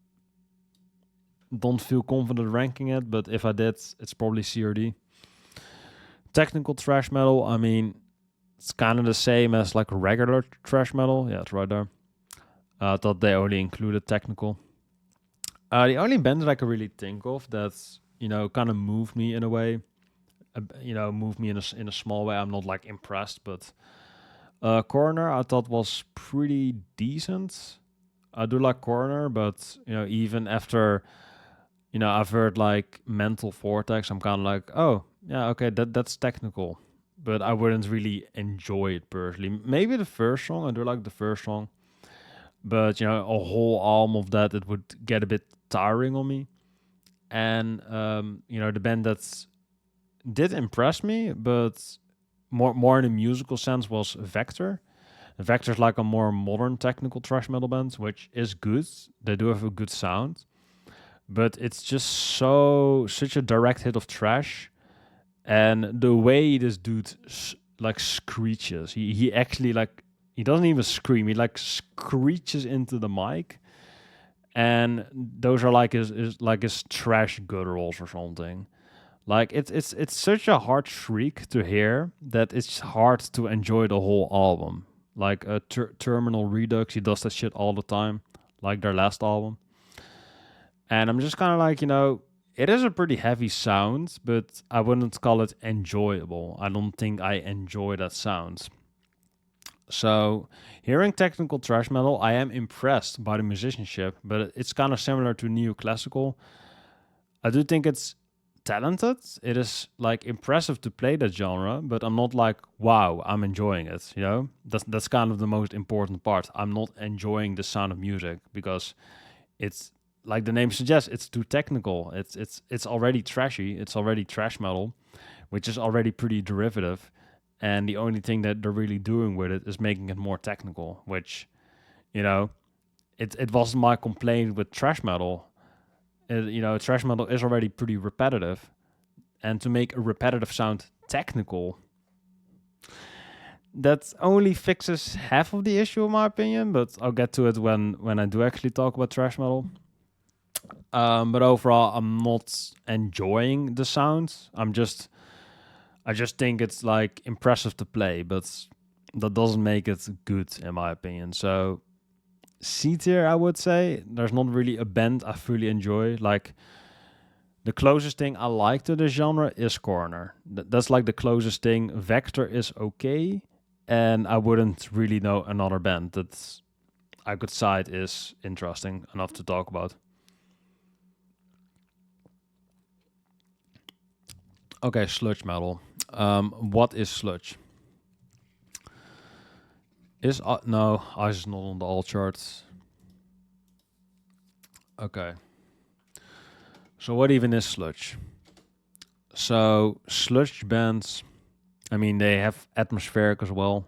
don't feel confident ranking it, but if I did, it's probably CRD. Technical thrash metal, I mean, it's kind of the same as like regular thrash metal. Yeah, it's right there. I thought they only included technical. The only band that I could really think of that's, you know, kind of moved me in a way, you know, moved me in a small way. I'm not like impressed, but Coroner I thought was pretty decent. I do like Coroner, but you know, even after, you know, I've heard like Mental Vortex, I'm kind of like, oh yeah, okay, that's technical, but I wouldn't really enjoy it personally. Maybe the first song, I do like the first song, but you know, a whole album of that, it would get a bit tiring on me. And you know, the band that did impress me, but more in a musical sense, was Vector. Vector's like a more modern technical thrash metal band, which is good. They do have a good sound, but it's just such a direct hit of thrash, and the way this dude like screeches, he actually like he doesn't even scream, he like screeches into the mic, and those are like his trash gutturals or something. Like it's such a hard shriek to hear that it's hard to enjoy the whole album. Like a Terminal Redux, he does that shit all the time, like their last album. And I'm just kind of like, you know, it is a pretty heavy sound, but I wouldn't call it enjoyable. I don't think I enjoy that sound. So, hearing technical thrash metal, I am impressed by the musicianship, but it's kind of similar to neoclassical. I do think it's talented. It is like impressive to play that genre, but I'm not like, wow, I'm enjoying it. You know, that's kind of the most important part. I'm not enjoying the sound of music because it's like the name suggests, it's too technical. It's already trashy. It's already trash metal, which is already pretty derivative. And the only thing that they're really doing with it is making it more technical, which, you know, it wasn't my complaint with trash metal. You know, thrash metal is already pretty repetitive, and to make a repetitive sound technical, that only fixes half of the issue, in my opinion. But I'll get to it when I do actually talk about thrash metal. But overall, I'm not enjoying the sound. I just think it's like impressive to play, but that doesn't make it good, in my opinion. So C tier, I would say. There's not really a band I fully enjoy. Like the closest thing I like to the genre is Corner. That's like the closest thing. Vector is okay, and I wouldn't really know another band that I could cite is interesting enough to talk about. Okay, sludge metal. What is sludge? Is no, Ice is not on the all charts. Okay. So what even is sludge? So sludge bands, I mean, they have atmospheric as well.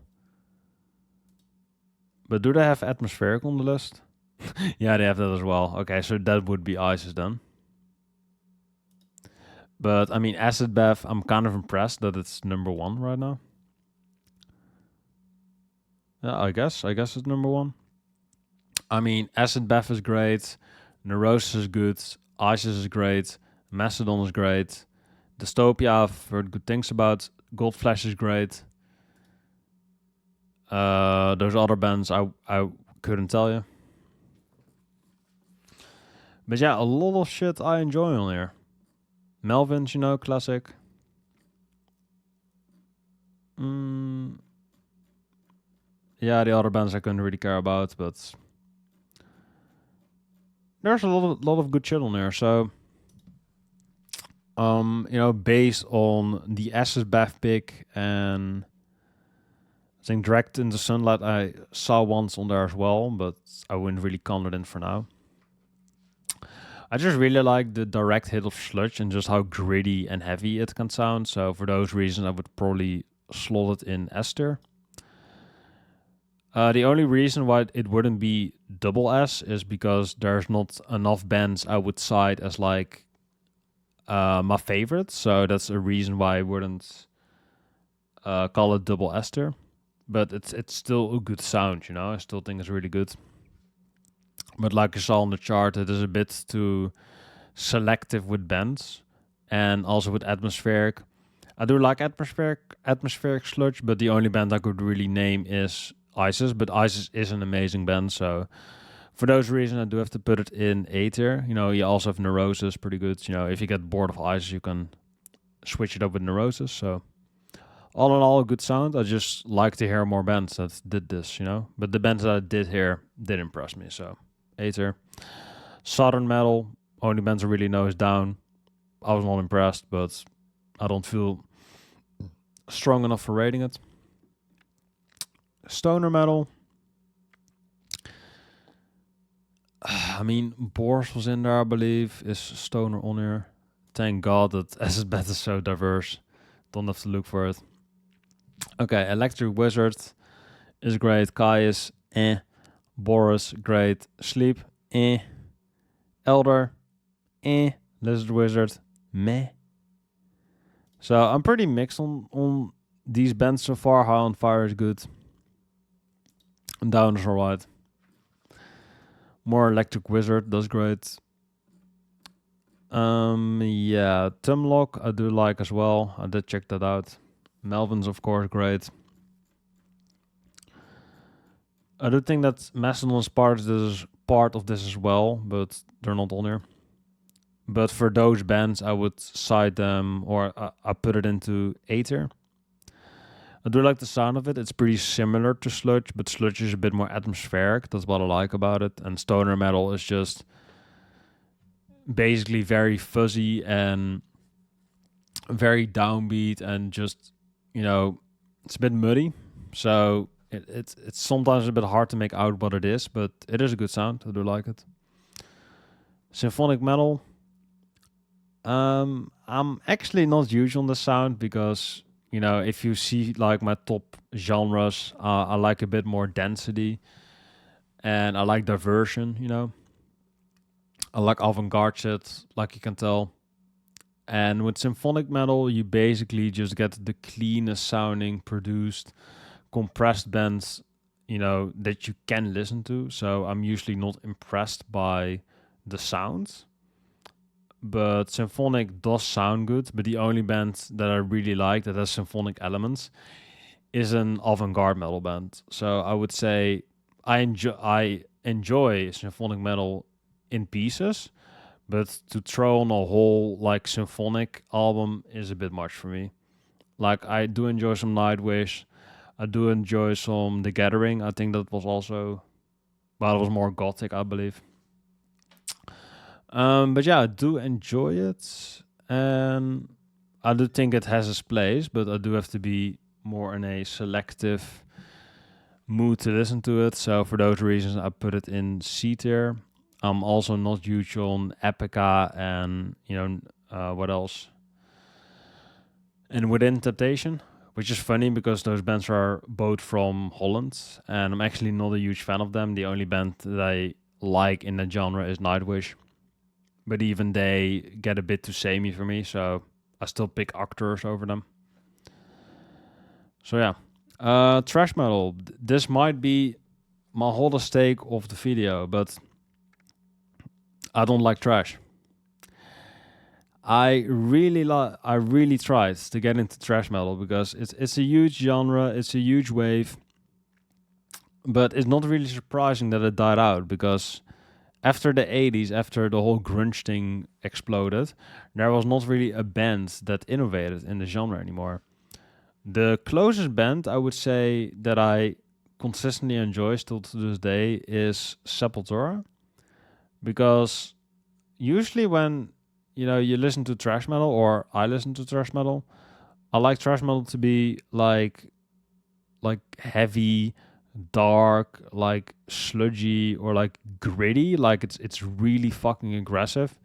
But do they have atmospheric on the list? Yeah, they have that as well. Okay, so that would be ISIS then. But I mean, Acid Bath, I'm kind of impressed that it's number one right now. Yeah, I guess it's number one. I mean, Acid Bath is great, Neurosis is good, Isis is great, Macedon is great, Dystopia I've heard good things about, Goldflash is great. Those other bands I couldn't tell you. But yeah, a lot of shit I enjoy on here. Melvin's, you know, classic. Yeah, the other bands I couldn't really care about, but there's a lot of good shit on there. So, you know, based on the Acid Bath pick and I think Direct in the Sunlight I saw once on there as well, but I wouldn't really count it in for now. I just really like the direct hit of Sludge and just how gritty and heavy it can sound. So for those reasons, I would probably slot it in S tier. The only reason why it wouldn't be double S is because there's not enough bands I would cite as like my favorite. So that's a reason why I wouldn't call it double S tier. But it's still a good sound, you know. I still think it's really good. But like you saw on the chart, it is a bit too selective with bands and also with atmospheric. I do like atmospheric sludge, but the only band I could really name is Isis. But Isis is an amazing band, so for those reasons, I do have to put it in A tier. You know, you also have Neurosis, pretty good. You know, if you get bored of Isis, you can switch it up with Neurosis. So all in all, a good sound. I just like to hear more bands that did this, you know. But the bands that I did hear did impress me, so A tier. Southern metal, only bands I really know is Down. I was not impressed, but I don't feel strong enough for rating it. Stoner metal. I mean, Boris was in there, I believe. Is Stoner on here? Thank God that Acid Bath is so diverse. Don't have to look for it. Okay, Electric Wizard is great. Kai is Boris, great. Sleep, Elder, Lizard Wizard, meh. So I'm pretty mixed on these bands so far. High on Fire is good. Down is alright. More Electric Wizard, that's great. Yeah, Tumlock I do like as well. I did check that out. Melvin's of course great. I do think that Mastodon's part of this as well, but they're not on here. But for those bands, I would cite them, or I put it into A tier. I do like the sound of it. It's pretty similar to Sludge, but Sludge is a bit more atmospheric. That's what I like about it. And stoner metal is just basically very fuzzy and very downbeat and just, you know, it's a bit muddy. So it's sometimes a bit hard to make out what it is, but it is a good sound. I do like it. Symphonic metal. I'm actually not huge on the sound because, you know, if you see like my top genres, I like a bit more density and I like diversion, you know. I like avant-garde shit, like you can tell. And with symphonic metal, you basically just get the cleanest sounding, produced, compressed bands, you know, that you can listen to. So I'm usually not impressed by the sounds. But symphonic does sound good. But the only band that I really like that has symphonic elements is an avant-garde metal band. So I would say I enjoy symphonic metal in pieces, but to throw on a whole like symphonic album is a bit much for me. Like I do enjoy some Nightwish, I do enjoy some The Gathering. I think that was also, well, it was more gothic, I believe. But yeah, I do enjoy it, and I do think it has its place, but I do have to be more in a selective mood to listen to it. So for those reasons, I put it in C tier. I'm also not huge on Epica and, you know, what else? And Within Temptation, which is funny because those bands are both from Holland, and I'm actually not a huge fan of them. The only band that I like in the genre is Nightwish. but even they get a bit too samey for me, so I still pick actors over them. So yeah, thrash metal. This might be my hottest take of the video, but I don't like thrash. I really tried to get into thrash metal because it's a huge genre, it's a huge wave, but it's not really surprising that it died out because after the 80s, after the whole grunge thing exploded, there was not really a band that innovated in the genre anymore. The closest band I would say that I consistently enjoy still to this day is Sepultura, because usually when you listen to thrash metal, or I listen to thrash metal, I like thrash metal to be like heavy, dark, like sludgy, or like gritty, like it's really fucking aggressive.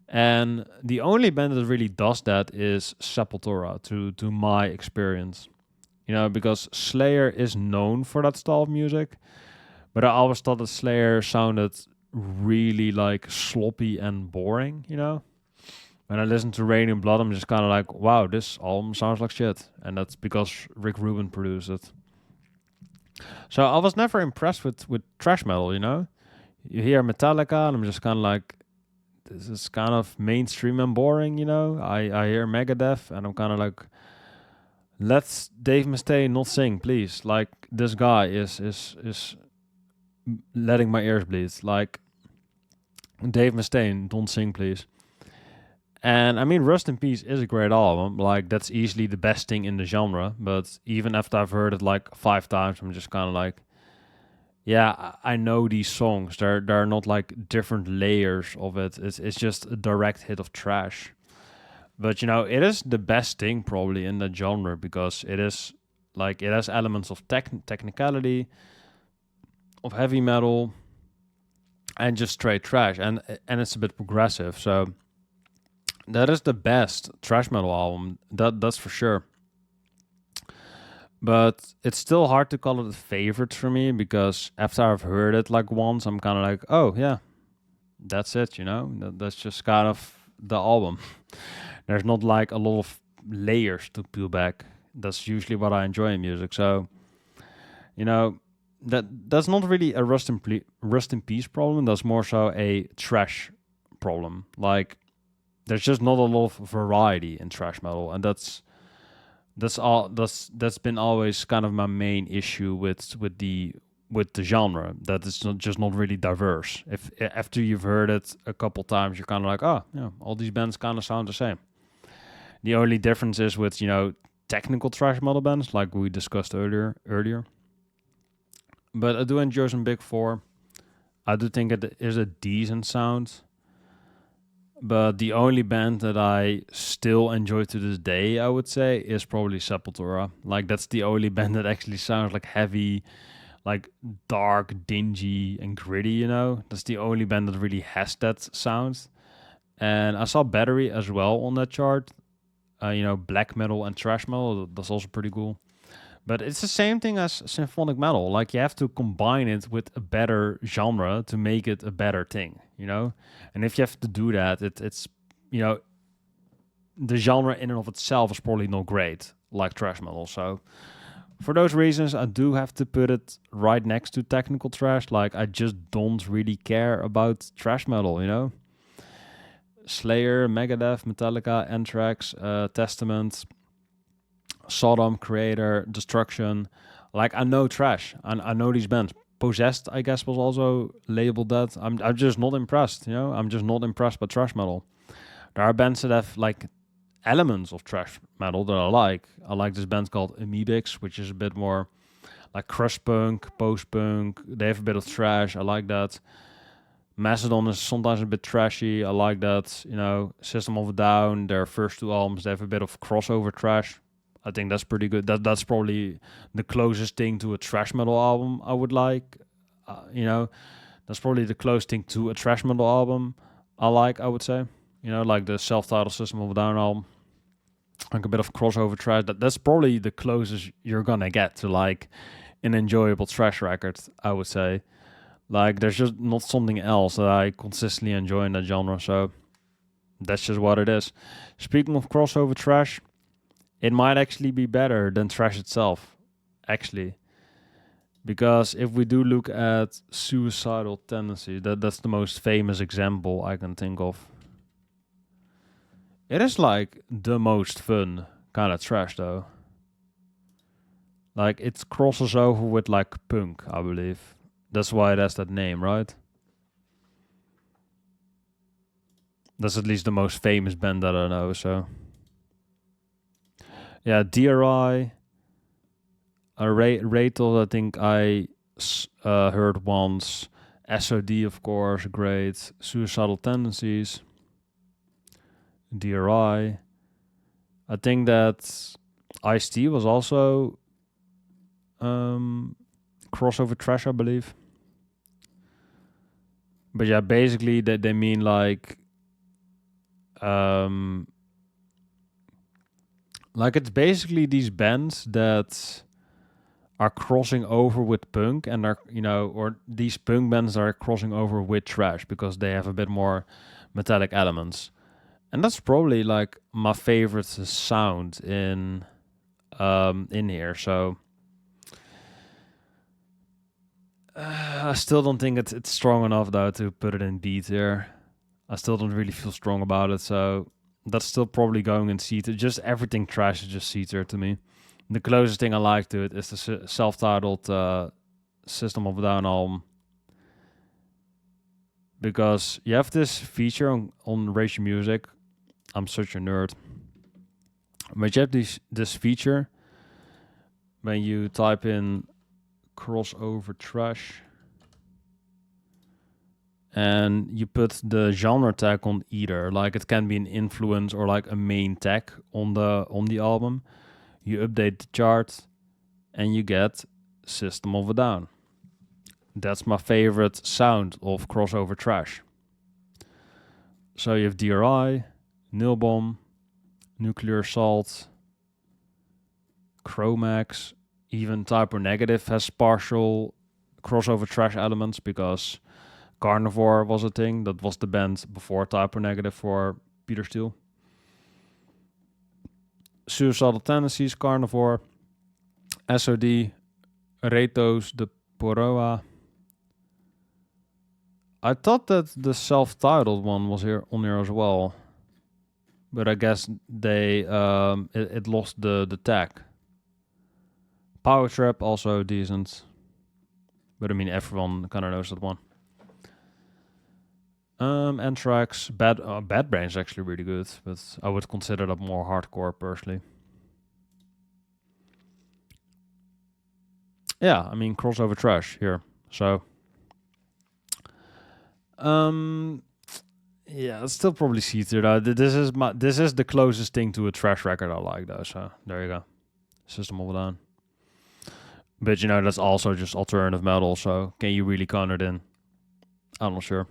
And the only band that really does that is Sepultura, to my experience. Because Slayer is known for that style of music, but I always thought that Slayer sounded really like sloppy and boring. When I listen to Rain in Blood, I'm just kind of like, wow, this album sounds like shit. And that's because Rick Rubin produced it. So I was never impressed with thrash metal, You hear Metallica, and I'm just kind of like, this is kind of mainstream and boring, I hear Megadeth, and I'm kind of like, let's Dave Mustaine not sing, please. Like, this guy is letting my ears bleed. Like, Dave Mustaine, don't sing, please. And I mean, Rust in Peace is a great album. Like, that's easily the best thing in the genre. But even after I've heard it like 5 times, I'm just kind of like, yeah, I know these songs. They're not like different layers of it. It's just a direct hit of trash. But it is the best thing probably in that genre, because it is like, it has elements of technicality, of heavy metal, and just straight trash, and it's a bit progressive. So that is the best thrash metal album. That's for sure. But it's still hard to call it a favorite for me, because after I've heard it like once, I'm kind of like, oh yeah, that's it. That's just kind of the album. There's not like a lot of layers to peel back. That's usually what I enjoy in music. So that's not really a Rust in Peace problem. That's more so a trash problem. Like, there's just not a lot of variety in thrash metal, and that's been always kind of my main issue with the genre. That it's not really diverse. If after you've heard it a couple times, you're kind of like, oh yeah, all these bands kind of sound the same. The only difference is with technical thrash metal bands, like we discussed earlier. But I do enjoy some Big Four. I do think it is a decent sound. But the only band that I still enjoy to this day, I would say, is probably Sepultura. Like, that's the only band that actually sounds like heavy, like dark, dingy, and gritty, That's the only band that really has that sound. And I saw Battery as well on that chart. Black metal and thrash metal, that's also pretty cool. But it's the same thing as symphonic metal. Like, you have to combine it with a better genre to make it a better thing, And if you have to do that, it's the genre in and of itself is probably not great, like thrash metal. So for those reasons, I do have to put it right next to technical thrash. Like, I just don't really care about thrash metal, Slayer, Megadeth, Metallica, Anthrax, Testament, Sodom, Creator, Destruction. Like, I know trash. I know these bands. Possessed, I guess, was also labeled that. I'm just not impressed, I'm just not impressed by thrash metal. There are bands that have like elements of thrash metal that I like. I like this band called Amoebics, which is a bit more like crust punk, post-punk. They have a bit of thrash. I like that. Mastodon is sometimes a bit trashy. I like that. System of a Down, their first 2 albums, they have a bit of crossover thrash. I think that's pretty good. That's probably the closest thing to a thrash metal album I would like. That's probably the closest thing to a thrash metal album I like, I would say. Like the self-titled System of a Down album. Like a bit of crossover thrash. That's probably the closest you're gonna get to like an enjoyable thrash record, I would say. Like, there's just not something else that I consistently enjoy in that genre, so that's just what it is. Speaking of crossover trash, it might actually be better than trash itself, actually. Because if we do look at suicidal tendencies, that's the most famous example I can think of. It is like the most fun kind of trash, though. Like, it crosses over with like punk, I believe. That's why it has that name, right? That's at least the most famous band that I know, so. Yeah, DRI, Ratel, I think I heard once. SOD, of course, great. Suicidal Tendencies, DRI. I think that Ice-T was also crossover trash, I believe. But yeah, basically they mean like it's basically these bands that are crossing over with punk and are, or these punk bands are crossing over with trash because they have a bit more metallic elements. And that's probably like my favorite sound in here. So I still don't think it's strong enough though to put it in B tier. I still don't really feel strong about it, so that's still probably going in C tier. Just everything trash is just C tier to me. The closest thing I like to it is the self-titled System of a Down album. Because you have this feature on Rage Music. I'm such a nerd. But you have this feature when you type in crossover trash and you put the genre tag on either. Like, it can be an influence or like a main tag on the album. You update the chart and you get System of a Down. That's my favorite sound of crossover trash. So you have DRI, Nilbom, Nuclear Assault, Chromax, even Typo Negative has partial crossover trash elements because Carnivore was a thing. That was the band before Typo Negative for Peter Steele. Suicidal Tendencies, Carnivore, SOD, Retos de Poroa. I thought that the self-titled one was on here as well, but I guess they it lost the tag. Power Trap also decent, but I mean everyone kind of knows that one. Anthrax, Bad Brain is actually really good, but I would consider that more hardcore personally. Yeah, I mean crossover trash here, so. Yeah, it's still probably C tier though. This is the closest thing to a trash record I like though. So there you go, System of a Down. But that's also just alternative metal. So can you really count it in? I'm not sure.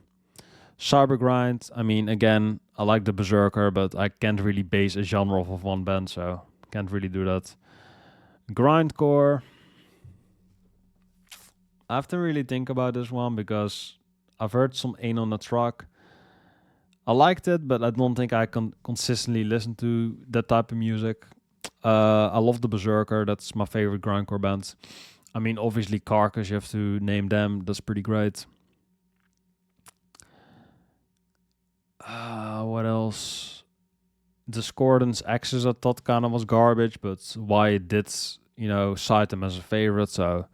Cybergrind. I mean, again, I like the Berserker, but I can't really base a genre off of one band, so can't really do that. Grindcore. I have to really think about this one because I've heard some Ain't on the Truck. I liked it, but I don't think I can consistently listen to that type of music. I love the Berserker. That's my favorite grindcore band. I mean, obviously Carcass, you have to name them. That's pretty great. What else? Discordance Axis, I thought kind of was garbage, but why it did, cite them as a favorite, so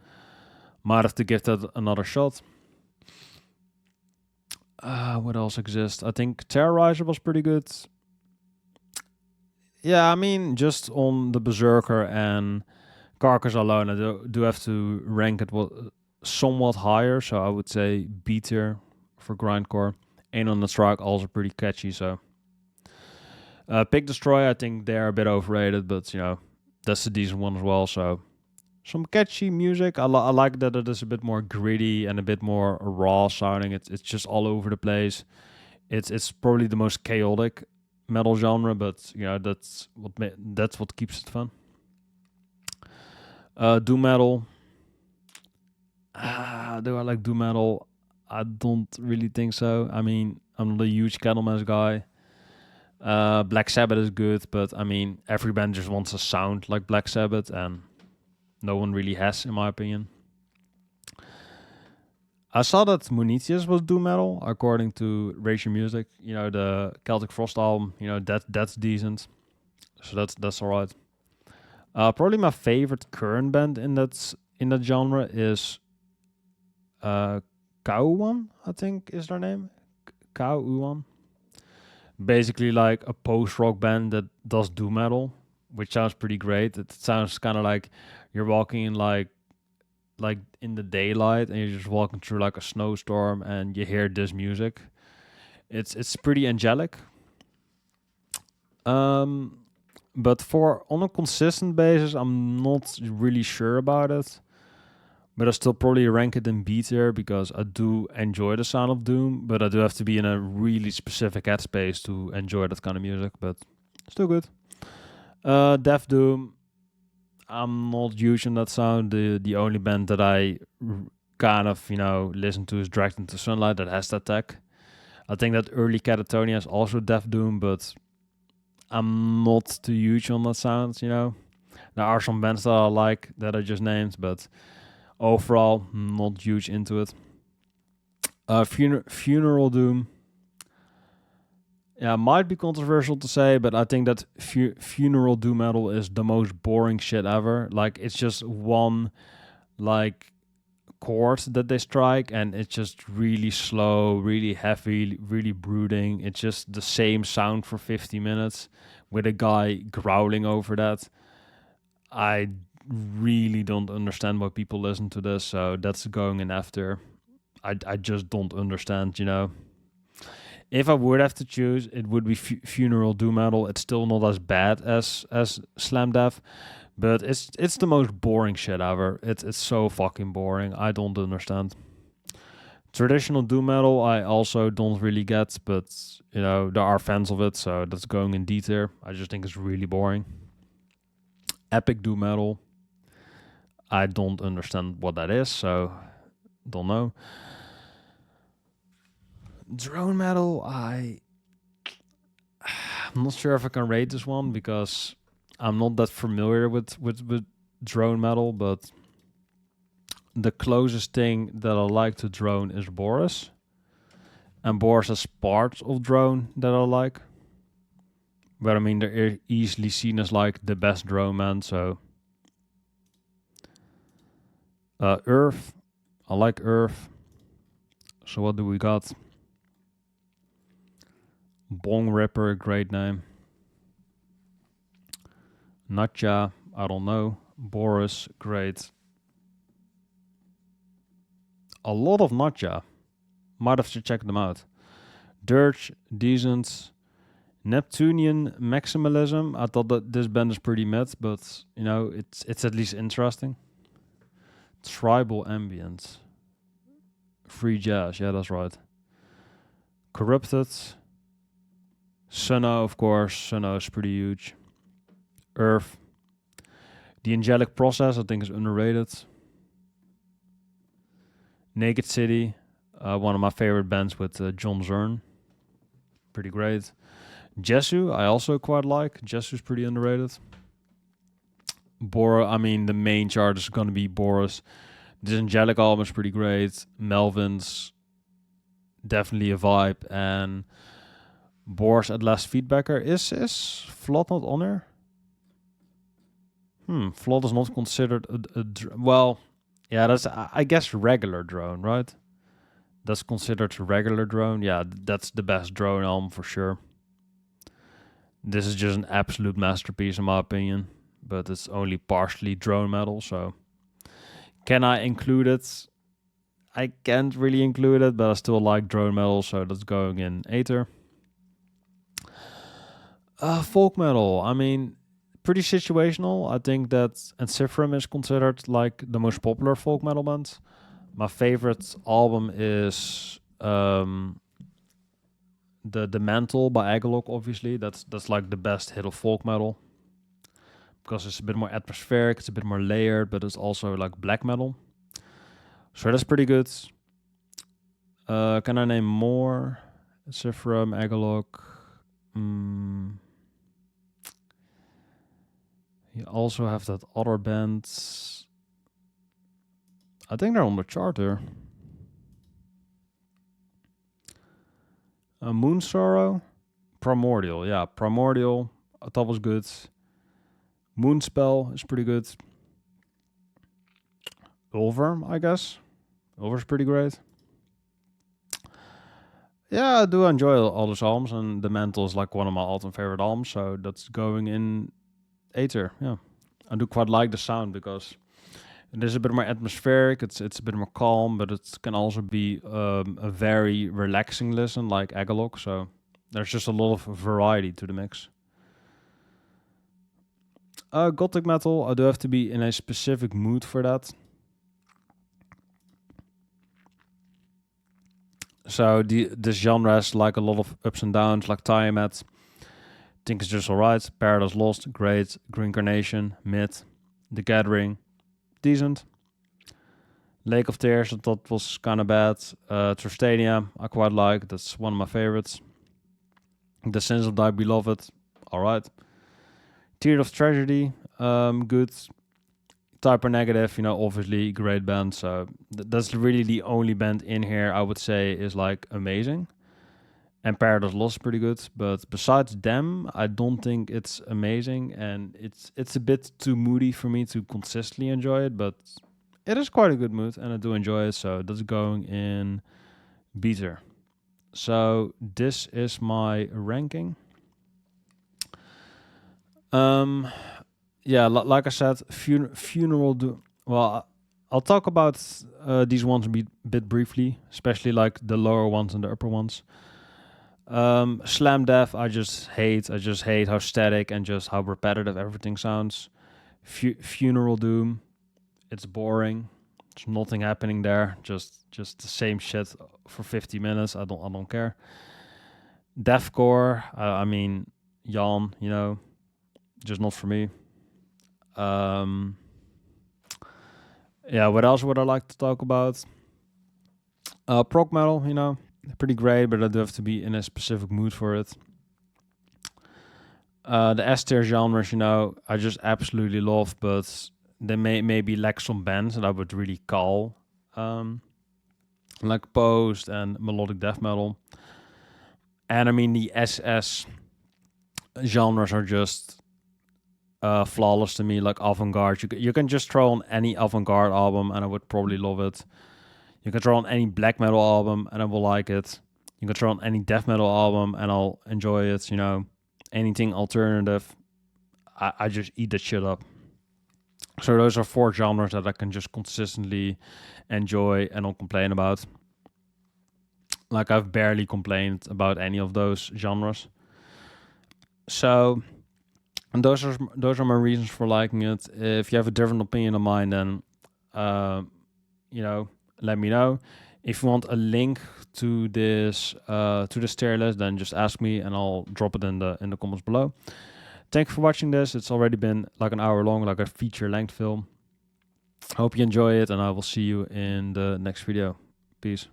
might have to give that another shot. What else exists? I think Terrorizer was pretty good. Yeah, I mean, just on the Berserker and Carcass alone, I do have to rank it somewhat higher, so I would say B tier for grindcore. Ain't on the Truck, also pretty catchy, so. Pig Destroy, I think they're a bit overrated, but, that's a decent one as well, so. Some catchy music. I like that it is a bit more gritty and a bit more raw sounding. It's just all over the place. It's probably the most chaotic metal genre, but that's what keeps it fun. Doom metal. Do I like doom metal? I don't really think so. I mean, I'm not a huge Candlemass guy. Black Sabbath is good, but I mean, every band just wants a sound like Black Sabbath, and no one really has, in my opinion. I saw that Munitius was doom metal, according to Rage Your Music. You know, the Celtic Frost album. You know, that's decent. So that's all right. Probably my favorite current band in that genre is Kauwan, I think is their name. Kauwan. Basically like a post-rock band that does doom metal, which sounds pretty great. It sounds kind of like you're walking in like in the daylight and you're just walking through like a snowstorm and you hear this music. It's pretty angelic. Um but for on a consistent basis, I'm not really sure about it. But I still probably rank it in B tier because I do enjoy the sound of Doom, but I do have to be in a really specific headspace to enjoy that kind of music, but still good. Death Doom, I'm not huge on that sound. The only band that I kind of, listen to is Dragged into Sunlight that has that tech. I think that early Catatonia is also Death Doom, but I'm not too huge on that sound, There are some bands that I like that I just named, but overall, not huge into it. Funeral Doom. Yeah, might be controversial to say, but I think that funeral doom metal is the most boring shit ever. Like, it's just one, like, chord that they strike, and it's just really slow, really heavy, really brooding. It's just the same sound for 50 minutes with a guy growling over that. I really don't understand why people listen to this, so that's going in after. I just don't understand, If I would have to choose, it would be funeral doom metal. It's still not as bad as Slam Death, but it's the most boring shit ever. It's so fucking boring. I don't understand. Traditional doom metal, I also don't really get, but there are fans of it, so that's going in D tier. I just think it's really boring. Epic doom metal, I don't understand what that is, so don't know. Drone metal, I'm not sure if I can rate this one because I'm not that familiar with drone metal, but the closest thing that I like to drone is Boris. And Boris has parts of drone that I like. But I mean, they're easily seen as like the best drone man, so Earth. I like Earth. So what do we got? Bong Ripper, great name. Natcha, I don't know. Boris, great. A lot of Natcha. Might have to check them out. Dirge, decent. Neptunian Maximalism. I thought that this band is pretty mid, but it's at least interesting. Tribal Ambient. Free Jazz, yeah, that's right. Corrupted. Sunno, of course. Sunno is pretty huge. Earth. The Angelic Process, I think, is underrated. Naked City, one of my favorite bands with John Zern. Pretty great. Jesu, I also quite like. Jesu's pretty underrated. Boris, I mean, the main chart is going to be Boris. This Angelic album is pretty great. Melvin's definitely a vibe. And Boris at Last Feedbacker. Is Flood not on there? Flood is not considered well, yeah, that's, I guess, regular drone, right? That's considered regular drone. Yeah, that's the best drone album for sure. This is just an absolute masterpiece in my opinion, but it's only partially drone metal, so can I include it? I can't really include it, but I still like drone metal, so that's going in Aether. Folk metal, I mean, pretty situational. I think that Ensiferum is considered like the most popular folk metal band. My favorite album is the Mantle by Agalok, obviously. That's like the best hit of folk metal because it's a bit more atmospheric, it's a bit more layered, but it's also like black metal. So that's pretty good. Can I name more? Sifram, Agalog. You also have that other band. I think they're on the chart here. Moon Sorrow, Primordial. Yeah, Primordial. I thought was good. Moonspell is pretty good. Ulver, I guess. Ulver's pretty great. Yeah, I do enjoy all the albums, and The Mantle is like one of my all-time favorite albums, so that's going in A tier. Yeah, I do quite like the sound because it is a bit more atmospheric. It's a bit more calm, but it can also be a very relaxing listen, like Agalog. So there's just a lot of variety to the mix. Gothic metal, I do have to be in a specific mood for that. So this genre has like a lot of ups and downs, like Tiamat. Think it's just alright. Paradise Lost, great. Green Carnation, mid. The Gathering, decent. Lake of Tears, I thought was kind of bad. Tristania, I quite like. That's one of my favorites. The Sins of Thy Beloved, alright. Tear of Tragedy, good. Typer Negative, obviously great band. So that's really the only band in here I would say is like amazing. And Paradise Lost pretty good, but besides them, I don't think it's amazing, and it's a bit too moody for me to consistently enjoy it. But it is quite a good mood, and I do enjoy it. So that's going in B tier. So this is my ranking. Yeah, like I said, funeral. I'll talk about these ones a bit briefly, especially like the lower ones and the upper ones. Slam Death, I just hate how static and just how repetitive everything sounds. Funeral Doom, it's boring. There's nothing happening there. Just the same shit for 50 minutes. I don't care. Deathcore, I mean, Jan, just not for me. Yeah, what else would I like to talk about? Prog metal, pretty great, but I do have to be in a specific mood for it. The S tier genres, I just absolutely love, but they maybe lack some bands that I would really call, like post and melodic death metal. And I mean the SS genres are just flawless to me, like avant-garde. You can just throw on any avant-garde album and I would probably love it. You can throw on any black metal album and I will like it. You can throw on any death metal album and I'll enjoy it, Anything alternative, I just eat that shit up. So those are 4 genres that I can just consistently enjoy and not complain about. Like I've barely complained about any of those genres. So and those are my reasons for liking it. If you have a different opinion of mine, then let me know. If you want a link to this tier list, then just ask me and I'll drop it in the comments below. Thank you for watching this. It's already been like an hour long, like a feature length film. Hope you enjoy it, and I will see you in the next video. Peace.